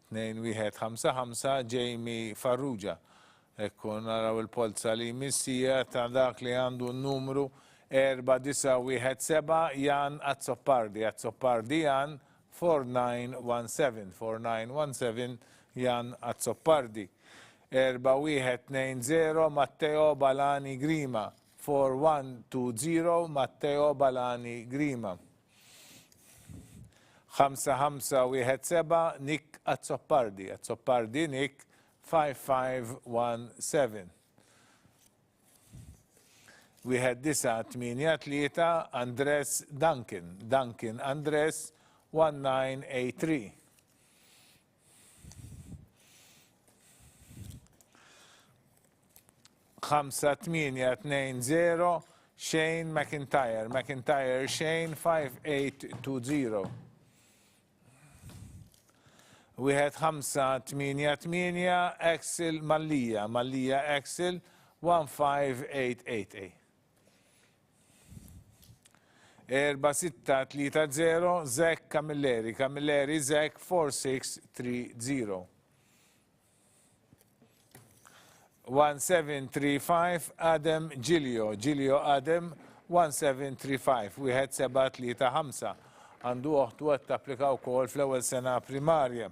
2155 Jamie Farrugia. Ekku naraw il-Polza li missija ta' dak li għandu n-numru 4917 Jan Azzopardi. Azzopardi Jan 4917. 4917 Jan Azzopardi. 4120 Matteo Balani Grima. 4120 Matteo Balani Grima. 5517 Nick Azzopardi. Azzopardi Nick 5517. Wieħed 983 Andres Duncan. Duncan Andres 1983. Khamsa 820 Shane McIntyre. McIntyre Shane 5820. Wieħed 588 Axel Mallija. Mallija Axel 15888. 4630 Zek Camilleri. Camilleri Zek 4630. 1735 Adam Giglio. Giglio Adam 1735. Wieħed 735. Għandu uħtu għed tapplika wkoll fl-ewwel sena primarja.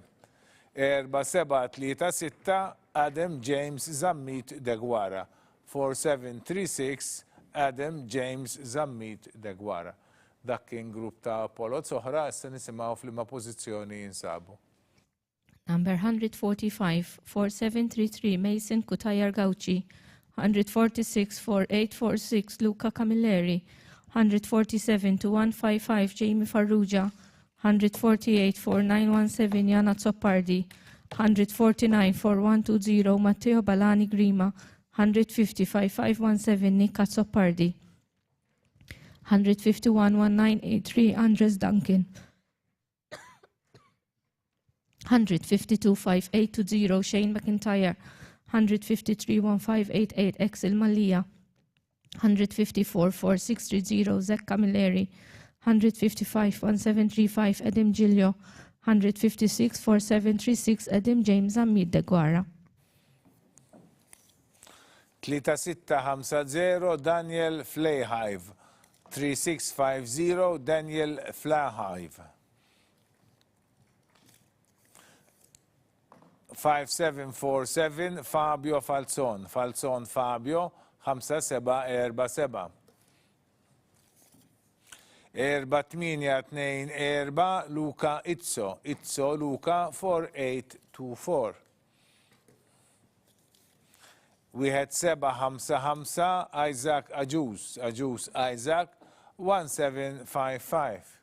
4736 Adam James Zammit Degwara. 4736 Adam James Zammit Degwara. Dak kien grupp ta' polot soħra, issa nisimgħu fl-imma pożizzjoni jinsabu. Number 145, 4733 Mason Kutajjar Gawċi. 146, 4846 Luka Camilleri. 147 to 155 Jamie Farrugia. 148, 4917 Jan Azzopardi. 149, 4120 Matteo Balani Grima. 155, 517 Nick Azzopardi. 151, 1983 Andres Duncan. 152, 5820 Shane McIntyre. 153, 1588 Axel Mallija. 154, 4630 Zek Camilleri. 155, 1735 Adam Giglio. 156, 4736 Adam James Zammit Degwara. 3650 Daniel Flayhive. 3650 Daniel Flayhive. 5747 Fabio Falzon. Falzon Fabio 5747. 4824 Luka Izzo. Izzo Luka 4824. Wieħed 755 Isaac Aġus. Aġus Isaac 1755.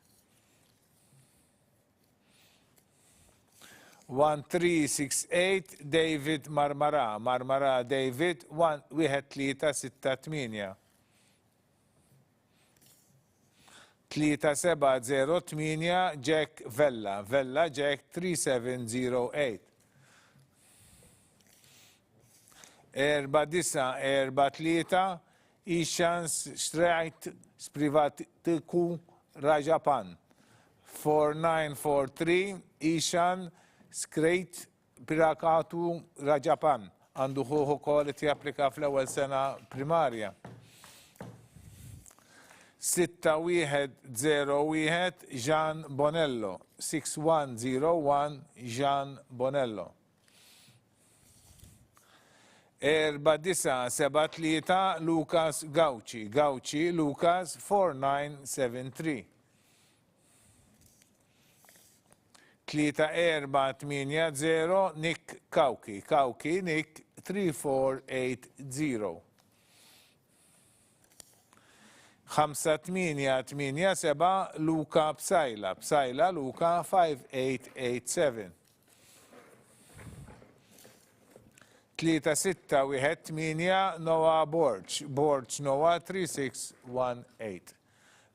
1368 David Marmara. Marmara David 1368. 3708 Jack Vella. Vella Jack 3708. 4943 Ishans Strajt Sprivatiku Rajapan. 4943 Ishan Skrejt Pirakatu Rajapan. Għandu ħuħu kol li japplika fl-ewwel sena primarja. 6101 Jean Bonello. 6101 Jean Bonello. 4973 Lucas Gawċi. Gawċi Lucas 4973. 3480 Nick Kawki. Kawki Nick 3480. 5887 Luka Psajla. Psajla Luka 5887. 3-6-1-8 Noah Borch Noah 3618.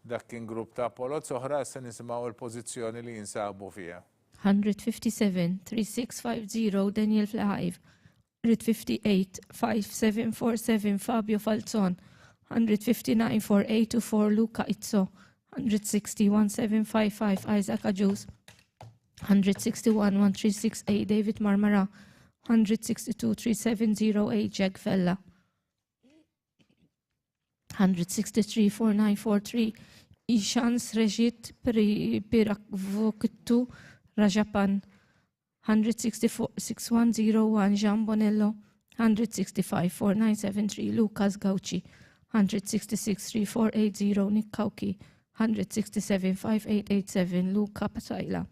Dak kien grupp ta' polot soħra se nisimgħu l-pożizzjoni li jinsabu fiha. 157-3650 Daniel fl-5. 158-5747 Fabio Falzon. 159-4824 Luca Izzo. 160-1755 Isaac Ajus. 161-1368 David Marmara. 162-3708 Jack Fella. 163-4943 Ishans Rejit Pirakvokittu Rajapan. 164-6101 Jean Bonello. 165-4973 Lucas Gauci. 166-3480 Nick Kauki. 167-5887 Luca Pasaila.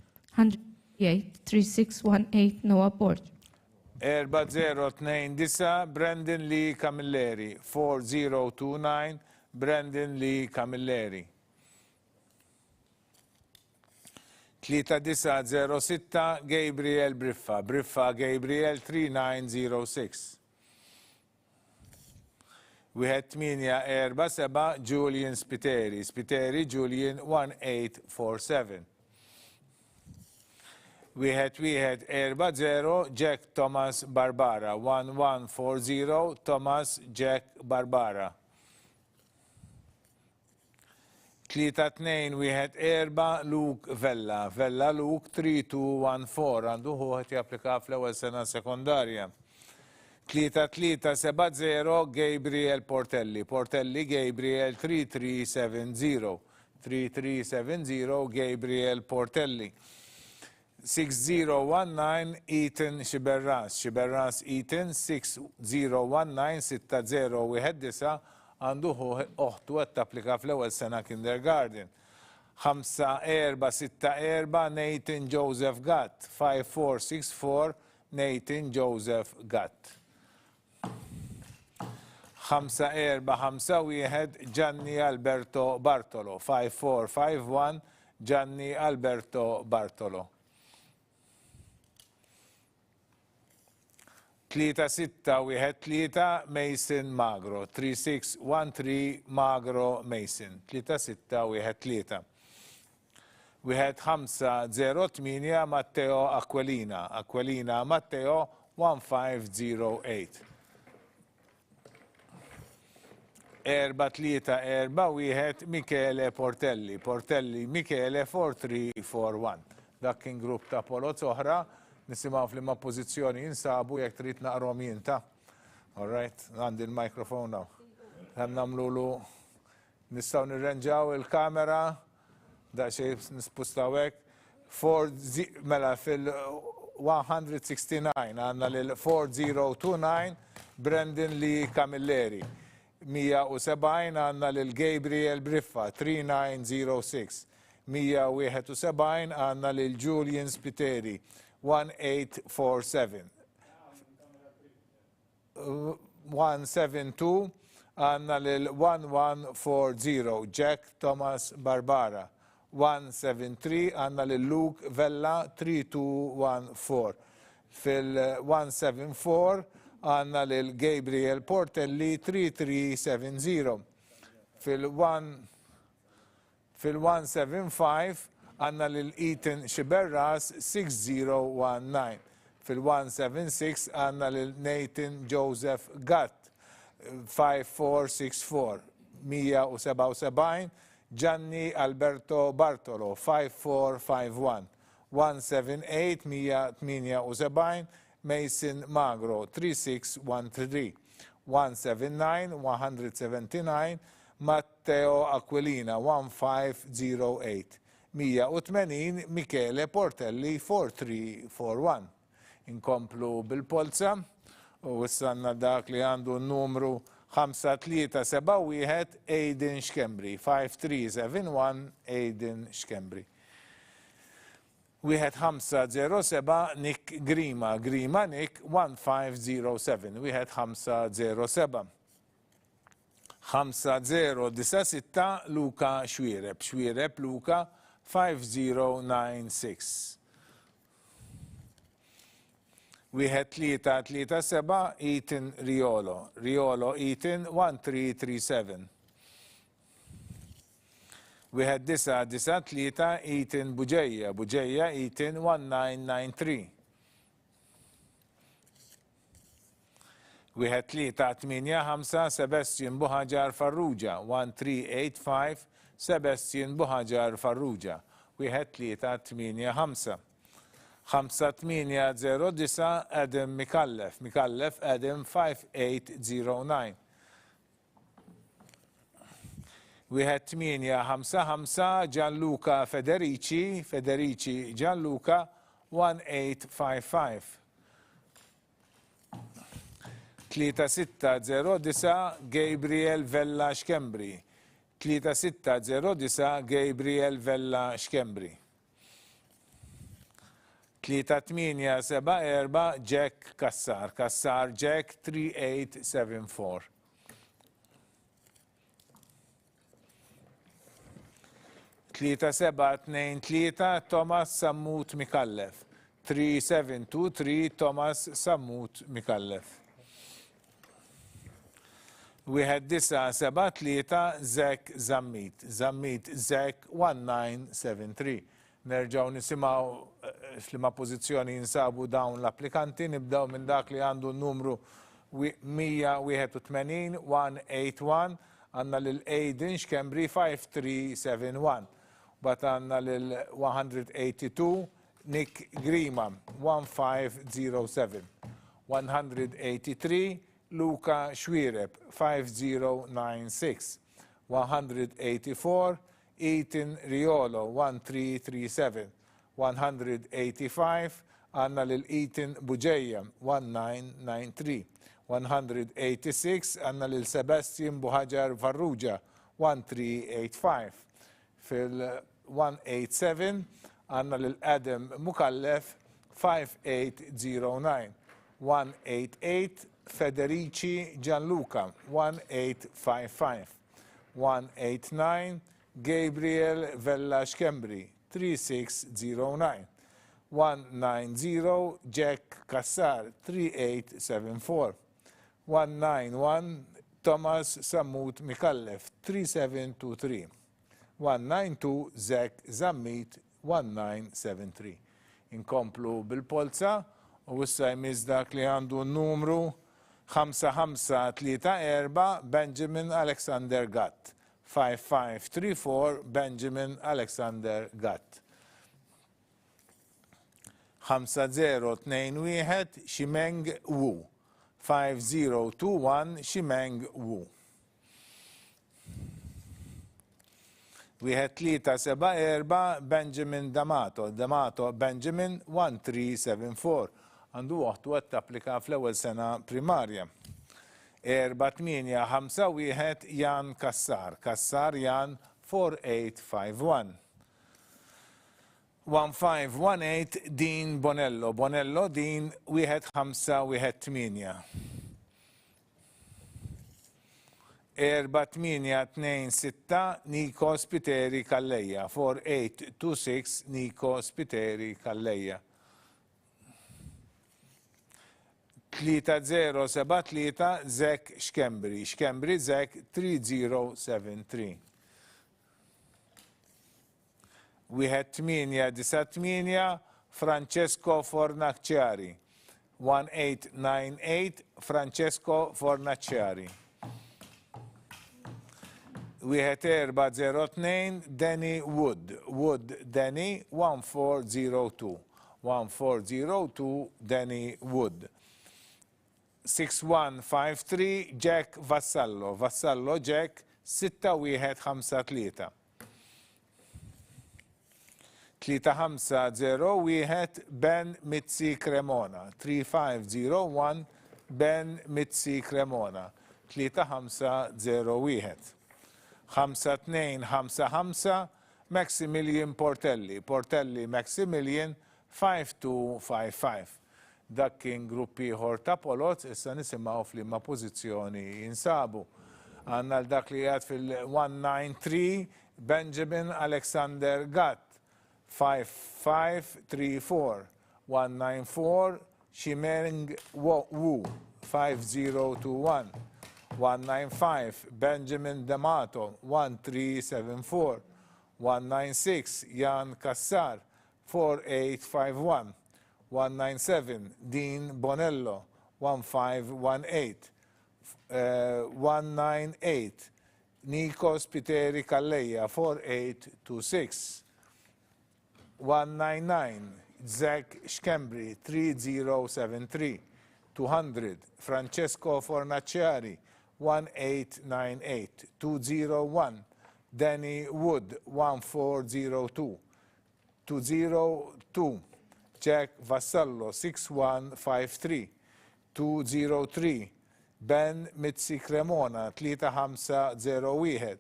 138-3618 Noah Port. 4029 Brandon Lee Camilleri. 4029 Brandon Lee Camilleri. 3906 Gabriel Briffa Gabriel 3906. 1847 Julian Spiteri Julian 1847. 1140 Jack Thomas Barbara 1140 Thomas Jack Barbara. 3214 Luke Vella Luke 3214 għandu hu għet japplika fl-ewwel sena sekondarja. 3370 Gabriel Portelli Gabriel 3370 Gabriel Portelli. 6019 Eaton Xiberras Eaton 6019 għandu uħtu għed tapplika fl-ewwel sena kindergarten. 5464 Nathan Joseph Gatt 5464 Nathan Joseph Gatt. 5451 Gianni Alberto Bartolo 5451 Gianni Alberto Bartolo. 3613 Mason Magro 3613 Magro Mason 3613. 1508 Matteo Aquilina Matteo 1508. 4341 Michele Portelli Michele 4341. Dak kien grupp ta' polot oħra. Nisimaw fl-imma pozizjoni jinsabu jek trid naqrom jinta. All right, għandi l-mikrofon naw. Għem namlulu, nistaw nirrenġaw il-kamera, da xej nispustawek. Mela fil-169 għanna l-4029 Brandon Lee Camilleri. 170 għanna l-Gabriel Briffa 3906. 171 għanna l-Julian Spiteri 1847. 172 għanna l-1140 Jack Thomas Barbara. 173 għanna l-Luke Vella 3214. Fil-174 għanna l-Gabriel Portelli 3370. Fil-175 għanna l-Eaton Xiberras 6019. Fil-176 għanna l-Nathan Joseph Gatt 5464. 177 Gianni Alberto Bartolo 5451. 178 178 Mason Magro 3613. 179 Matteo Aquilina 1508. 180 Michele Portelli 4341. Inkomplu bil-Polza u wissanna dak li għandu n-numru 5371 Aiden Xkembri 5371 Aiden Xkembri. 1507 Nick Grima Nick 1507. 1507. 5096 Luka Xwireb Luka 5096. Wieħed 3-3-7 Eaton Riolo. Riolo Eaton 1337. Wieħed 9-9-3 Eaton Buġejja. Buġejja Eaton 1993. Wieħed 3-8-5 Sebastian Buħaġar Farrugia 1385 Sebastian Buħaġar Farrugia. Wieħed 3-8-5. 5-8-0-9 Adam Mikallef. Mikallef Adam 5809. Wieħed 8-5-5 Gianluca Federici. Federici Gianluca 1855. 3-6-0-9 Gabriel Vella Xkembri. 3-6-0-9 Gabriel Vella Xkembri. 3-8-7-4 Jack Kassar. Kassar Jack 3874. 3-7-2-3 Thomas Sammut Mikallef. 3723 Thomas Sammut Mikallef. Wieħed 9-7-3 Zek Zammit. Zammit Zek 1973. Nerġaw nisimaw f'liema pożizzjoni jinsabu dawn l-applikanti, nibdaw minn dak li għandu n-numru 181-181, għanna lil-Aiden Xkembri 5371, bat għanna lil-182 Nick Grima 1507, 183 Luka Xwireb 5096, 184 Eaton Riolo 1337, 185 għanna lil-Eaton Buġejja 1993, 186 għanna lil-Sebastian Buħaġar Farrugia 1385, fil-187 għanna lil-Adam Mukallef 5809, 188 Federici Gianluca 1855, 189 Gabriel Vella Xkembri 3609, 190 Jack Kassar 3874, 191 Thomas Sammut Mikallef 3723, 192 Zek Zammit 1973. Inkomplu bil-Polza u issa jmiss dak li għandu n-numru 5534 Benjamin Alexander Gatt. 5534 Benjamin Alexander Gatt. 5021 Ximeng Wu. 5021 Ximeng Wu. Wieħed 374 Benjamin D'Amato. D'Amato Benjamin 1374. Għandu waħtu għed tapplika fl-ewwel sena primarja. 4-8-5-1 Jan Kassar. Kassar Jan 4851. 1518 Din Bonello. Bonello Din 1518. 4-8-2-6 Niko Spiteri Kalleja. 4826 Niko Spiteri Kalleja. 3073 Zek Xkembri. Xkembri Zek 3073. 1898 Francesco Fornaciari. 1898 Francesco Fornaciari. 1402 Danny Wood. Wood Danny 1402. 1402 Danny Wood. 6153 Jack Vassallo. Vassallo Jack 6153. 3501 Ben Mitzi Cremona. 3501 Ben Mitzi Cremona. 3501. 5255 Maximilian Portelli. Portelli Maximilian 5255. Dak kien gruppi ieħor ta' polot, issa nisimgħu f'liema pożizzjoni jinsabu. Għandna l-dak li għad fil-193 Benjamin Alexander Gatt 5534, 194 Shimeng Wu 5021. 195 Benjamin D'Amato 1374. 196 Jan Kassar 4851. 197 Dean Bonello 1518. 198 Nikos Piteri Kalleja 4826. 199 Zach Schembri 3073. 200 Francesco Fornaciari 1898. 201 Danny Wood 1402. 202 Jack Vassallo 6153. 203 Ben Mitzi Cremona 3501.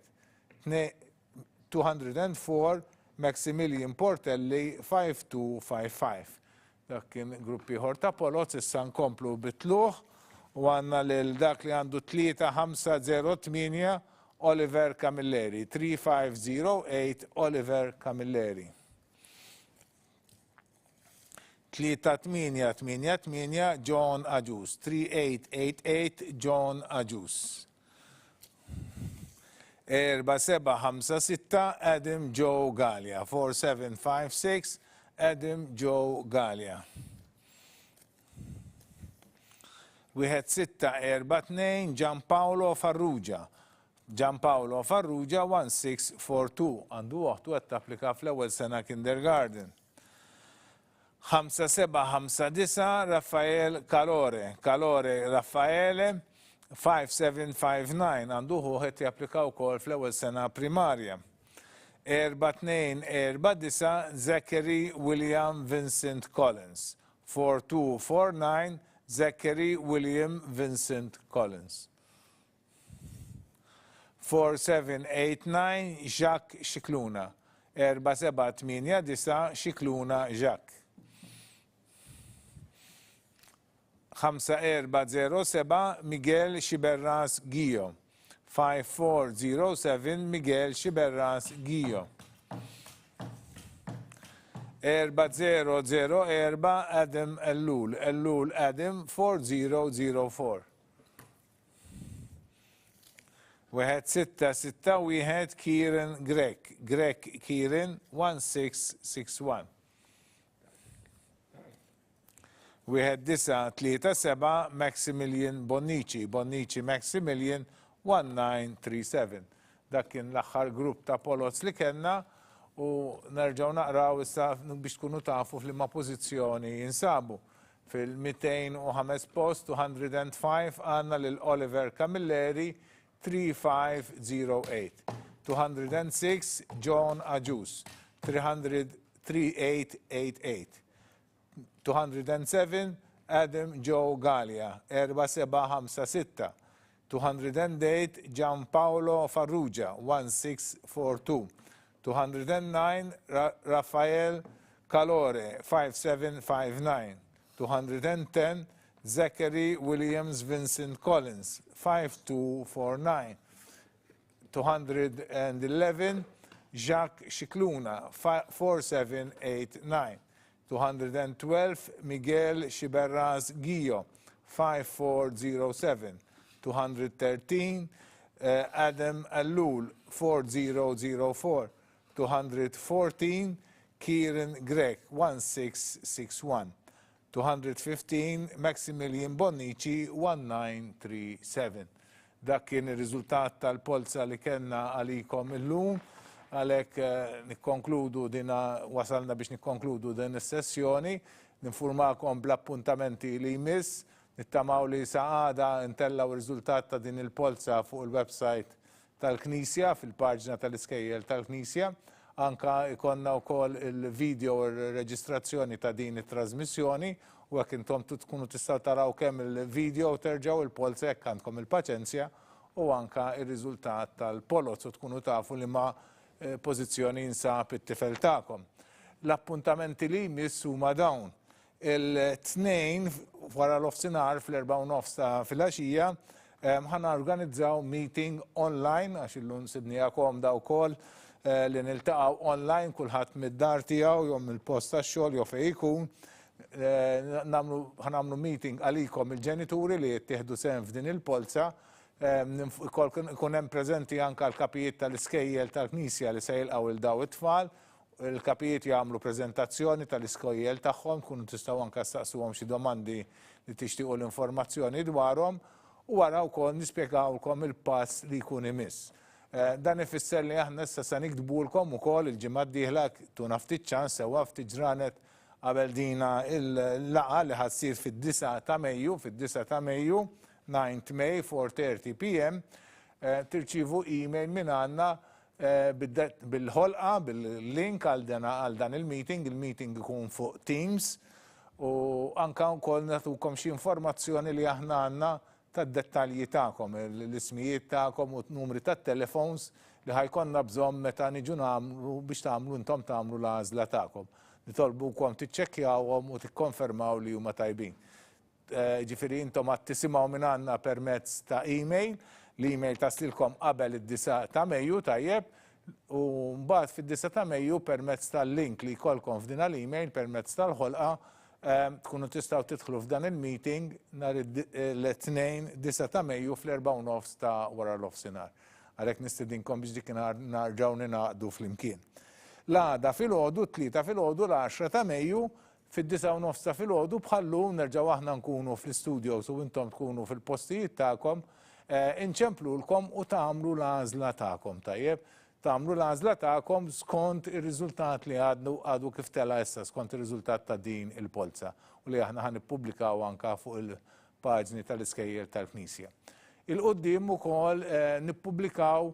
204 Maximilian Portelli 5255. Dak kien gruppi ħor ta' Polozz, issa nkomplu bitluħ u għanna lil dak li għandu 3508 Oliver Camilleri, 3508 Oliver Camilleri. 3888 John Ajus, 3888 John Ajus. 4756 Adam Joe Gallia, 4756 Adam Joe Gallia. Wieħed 642 Gianpaolo Farrugia. Gianpaolo Farrugia 1642. Għandu waħtu qed tapplika fl-ewwel sena kindergarten. 5759 Raffaele Calore. Calore Raffaele 5759 għandu qed japplika wkoll fl-ewwel sena primarja. 4249 Zachary William Vincent Collins. 4249 Zachary William Vincent Collins. 4789 Jacques Shikluna. 4789 Shikluna Jacques. 5407 Miguel Xiberras Gio. 5407 Miguel Xiberras Gio. 4004 Adam Ellul. Ellul Adam 4004. Wieħed 661 Kieran Grek. Grek Kieran 1661. Wieħed 937 Maximilian Bonnici. Bonnici Maximilian 1937. Dak kien l-aħħar grupp ta' Polozz li kellna u nerġgħu naqraw issa biex tkunu tafu f'liema pożizzjoni jinsabu. Fil-205 post 205 għandna lil Oliver Camilleri 3508. 206 John Ajus 3888. 207 Adam Joe Gallia 4756. 208 Gianpaolo Farrugia 1642. 209 Rafael Calore 5759. 210 Zachary Williams Vincent Collins 5249. 211 Jacques Shikluna 4789. 212 Miguel Xiberras Gio 5407. 213 Adam Allul 4004. 214 Kieran Grek 1661. 215 Maximilian Bonnici 1937. Dak kien ir-riżultat tal-Polza li kellna għalikom illum, għalhekk nikkonkludu wasalna biex nikkonkludu din is-sessjoni, ninfurmakom bl-appuntamenti li jmiss, nittamaw li għada intellaw ir-riżultat ta' din il-Polza fuq il-website tal-Knisja, fil-paġna tal-Iskejjel tal-Knisja. Anka ikonna wkoll il-video u r-reġistrazzjoni ta' din it-trasmissjoni u għak intom tkunu tistgħu taraw kemm il-video u terġgħu il-Polza jekk għandkom il-paċenzja u anka ir-riżultat tal-Polozz u tkunu tafu li ma' pożizzjoni jinsab it-tifel tagħkom. L-appuntamenti li jmiss huma dawn. Il-tnejn wara l-ofsinhar fl-4:09 ta' filgħaxija ħana organizzaw meeting online għax illum sidnija komda wkoll li niltaqgħu online kulħadd mid-dar tiegħu jew mill-post tax-xogħol jew fejn ikun ħanamlu meeting għalikom il-ġenituri li jittieħdu sehem f'din il-polza, ikun hemm preżenti anke l-kapijiet tal-Iskejjel tal-Knisja li se jilqgħu il daw it-tfal, il-kapijiet jagħmlu preżentazzjoni tal-Iskejjel tagħhom, kunu tistgħu anke staqsuhom xi domandi li tixtiequ l-informazzjoni dwarhom u wara wkoll nispjegawlkom il-pass li jkun imiss. Dan ifisser li aħna issa se nikdbulkom ukoll il-ġimgħa d-dieħla tuna ftit ċans sewwa ftit ġranet qabel dina il-laqgħa li ħassir fid-9 ta' Mejju, 9 May, 4:30 PM, tirċievu email minn għandna bil-ħolqa, bil-link għal dan il-meeting ikun fuq Teams u anke wkoll nagħtukom xi informazzjoni li aħna għandna tad-dettalji tagħkom, l-ismijiet tagħkom u t-numri tat-telefons li ħajkonna bżonn meta niġu nagħmlu biex tagħmlu intom tagħmlu l-għażla tagħkom. Nitolbukom tiċċekkjawhom u tikkonfermaw li huma tajbin. Ġifieri intom għad tisimgħu minn għandna permezz ta' email, l-email taslilkom qabel id-9 ta' Mejju tajjeb u mbagħad fid-9 ta' Mejju permezz tal-link li jkollkom f'din l-email permezz tal-ħolqa tkunu tistgħu tidħlu f'dan il-meeting nhar l-Tnejn 9 ta' Mejju fl-4:30 ta' wara l-ofsinhar. Għalhekk nistidinkom biex dik narġgħu ninaqdu flimkien. L-għada filgħodu, 3 filgħodu l-10 ta' Mejju, fid-9:30 ta' filgħodu bħallu nerġgħu aħna nkunu fl-istudios u intom tkunu fil-postijiet tagħkom, inċemplulkom u tagħmlu l-għażla tagħkom tajjeb. Tagħmlu l-għażla tagħkom skont ir-riżultat li għadu kif tela issa skont ir-riżultat ta' din il-polza u li aħna ħanippubblikaw anke fuq il-paġni tal-Iskejjel tal-Knisja. Il-qudiem ukoll nippubblikaw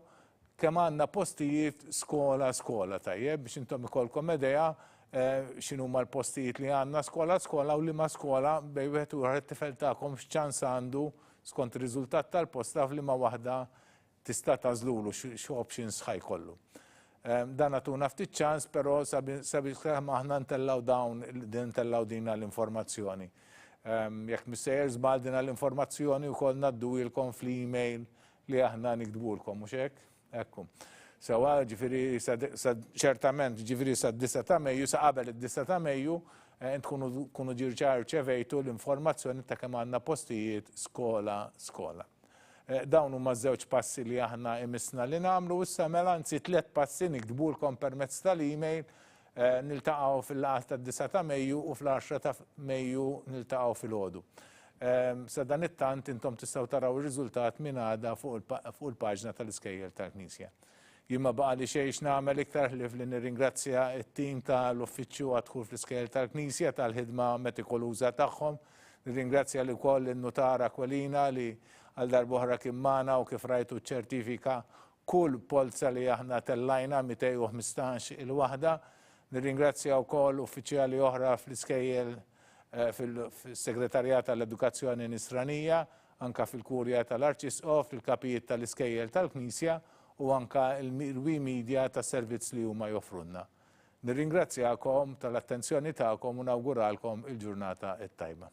kemm għandna postijiet skola tajjeb biex intom ikollkom idea x'inhuma l-postijiet li għandna skola u liema skola bejn wieħed u ieħor it-tifel tagħkom x'ċans għandu skont ir-riżultat tal-posta f'liema waħda tista' tażlulu x'options ħajkollu. Dan għatuna ftit ċans, però sabiex aħna ntellaw din l-informazzjoni. Jekk missejjer żball din l-informazzjoni wkoll ngħaddulkom fl-email li aħna nikdbulkom mhux hekk? Ekku. Sewa ġifieri ċertament ġifieri sa' 9 ta' Mejju, sa' qabel id-9 ta' Mejju, tkunu ċevejtu l-informazzjoni ta' kemm għandna postijiet skola. Dawn huma żewġ passi li aħna imissna li nagħmlu issa mela anzi 3 passi nikdbulkom permezz tal-email niltaqgħu fil-laqgħa tad-9 ta' Mejju u fl-10 ta' Mejju niltaqgħu filgħodu. Sa dan it-tant intom tistgħu taraw ir-riżultat minn għada fuq il-paġna tal-Iskejjel tal-Knisja. Jien ma baqa' li xejn nagħmel iktar ħlief li nirringrazzja t-tim tal-uffiċċju għad-Dħul fl-Iskejjel tal-Knisja tal-ħidma metikoluża tagħhom. Nirringrazzja li wkoll in-nutara Kwelina li għal darb'oħra kien magħna u kif rajtu ċertifika kull polza li aħna tellajna 215 il-waħda. Nirringrazzja wkoll uffiċjali oħra fl-Iskejjel fil-Segretarjat tal-Edukazzjoni Nisranija, anke fil-Kurja tal-Arċisqof, fil-kapijiet tal-Iskejjel tal-Knisja u anke il-wi media tas-servizz li huma joffrunna. Nirringrazzjakom tal-attenzjoni tagħkom u nawguralkom il-ġurnata t-tajba.